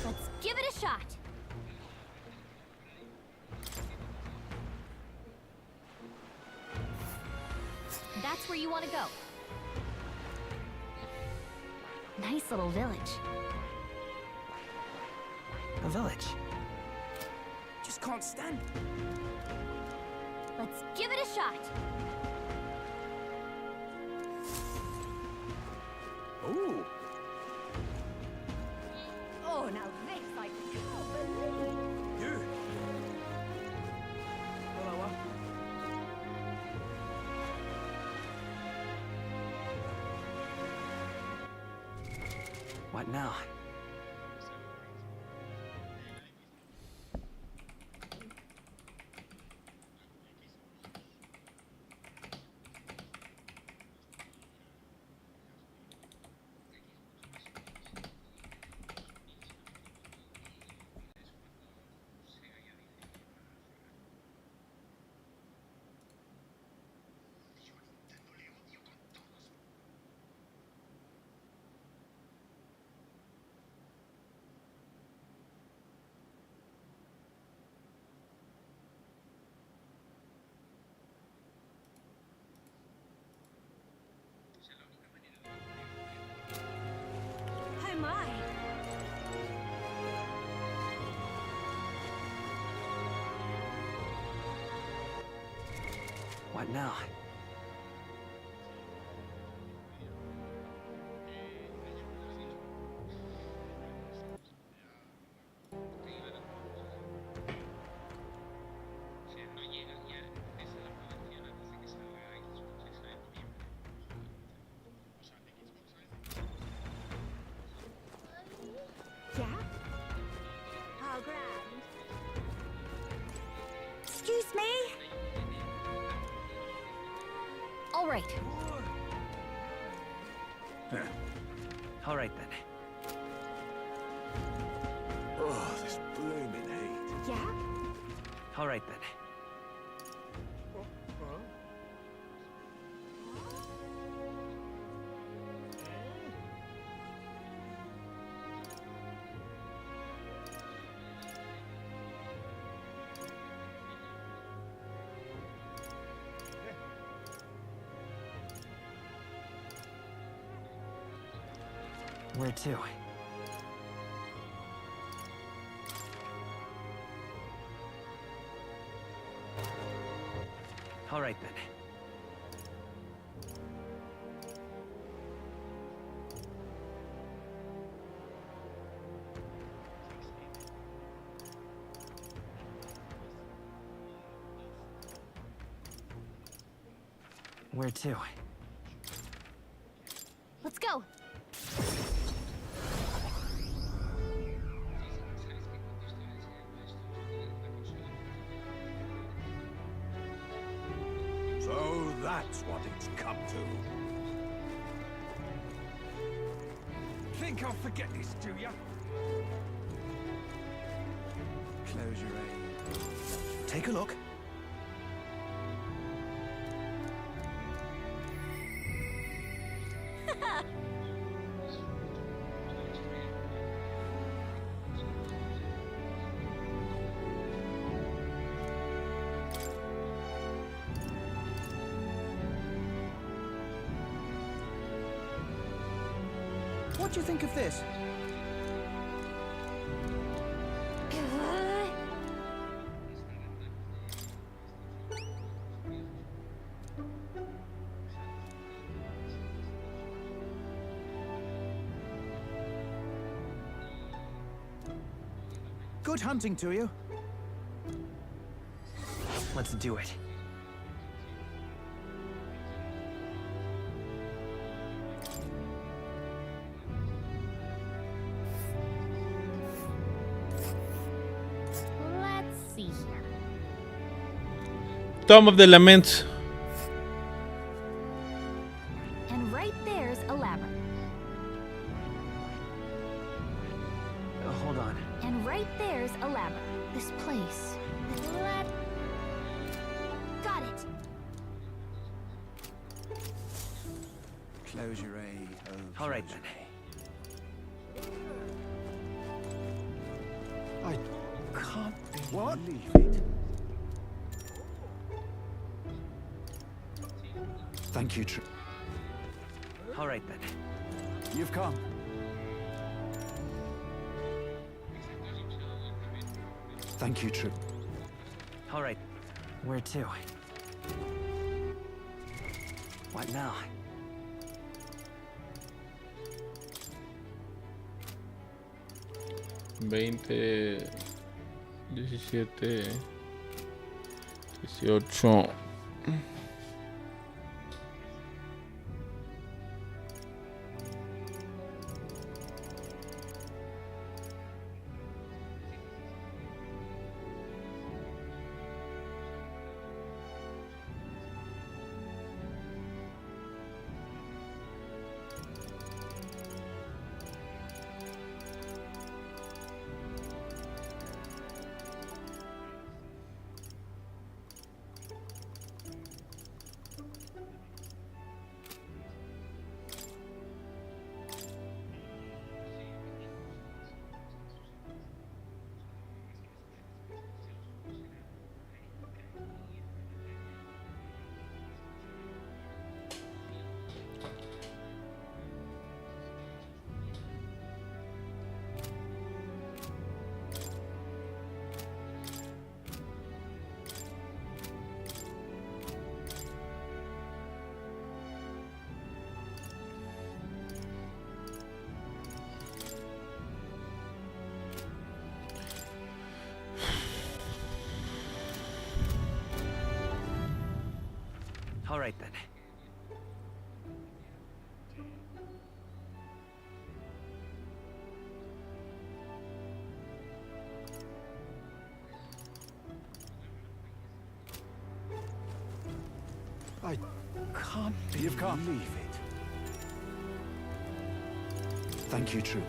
Let's give it a shot. That's where you want to go. Nice little village. A village. Just can't stand it. Let's give it a shot. Ooh. Oh, now this I can't believe. You. Hello. What now? Oh my. What now? right. All right then. Oh, this blooming heat. Yeah? All right then. Where to? All right then. Where to? Let's go. So that's what it's come to. Think I'll forget this, do ya? Close your eyes. Take a look. What do you think of this? Good hunting to you. Let's do it. Let's see here. Tomb of the Laments. And right there's a labyrinth. Hold on. And right there's a labyrinth. This place. Got it. Close your eye. Oh, All right then. I can't believe it. Thank you, All right then. You've come. Thank you, Trip. All right. Where to? What now? $20, $17, $18. All right then. I can't believe it. Thank you, True.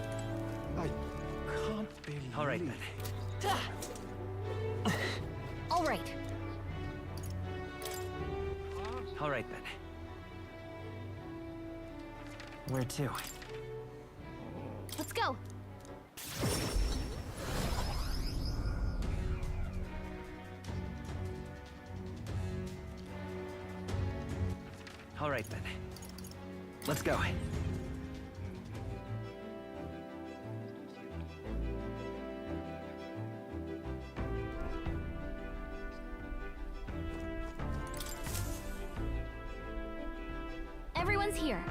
I can't believe All right, then. All right. All right, then. Where to? Let's go. All right, then. Let's go. Everyone's here.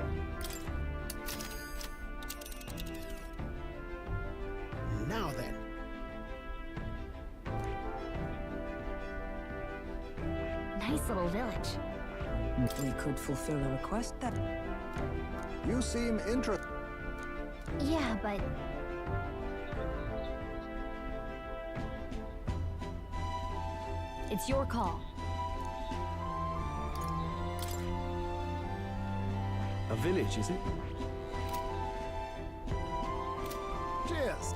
Now then. Nice little village. We could fulfill a request that... You seem interested. Yeah, but... It's your call. A village, is it? Cheers.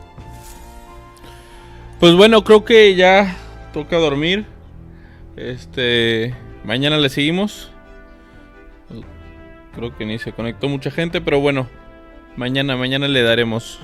Pues bueno, creo que ya toca dormir. Mañana le seguimos. Creo que ni se conectó mucha gente, pero bueno, mañana le daremos.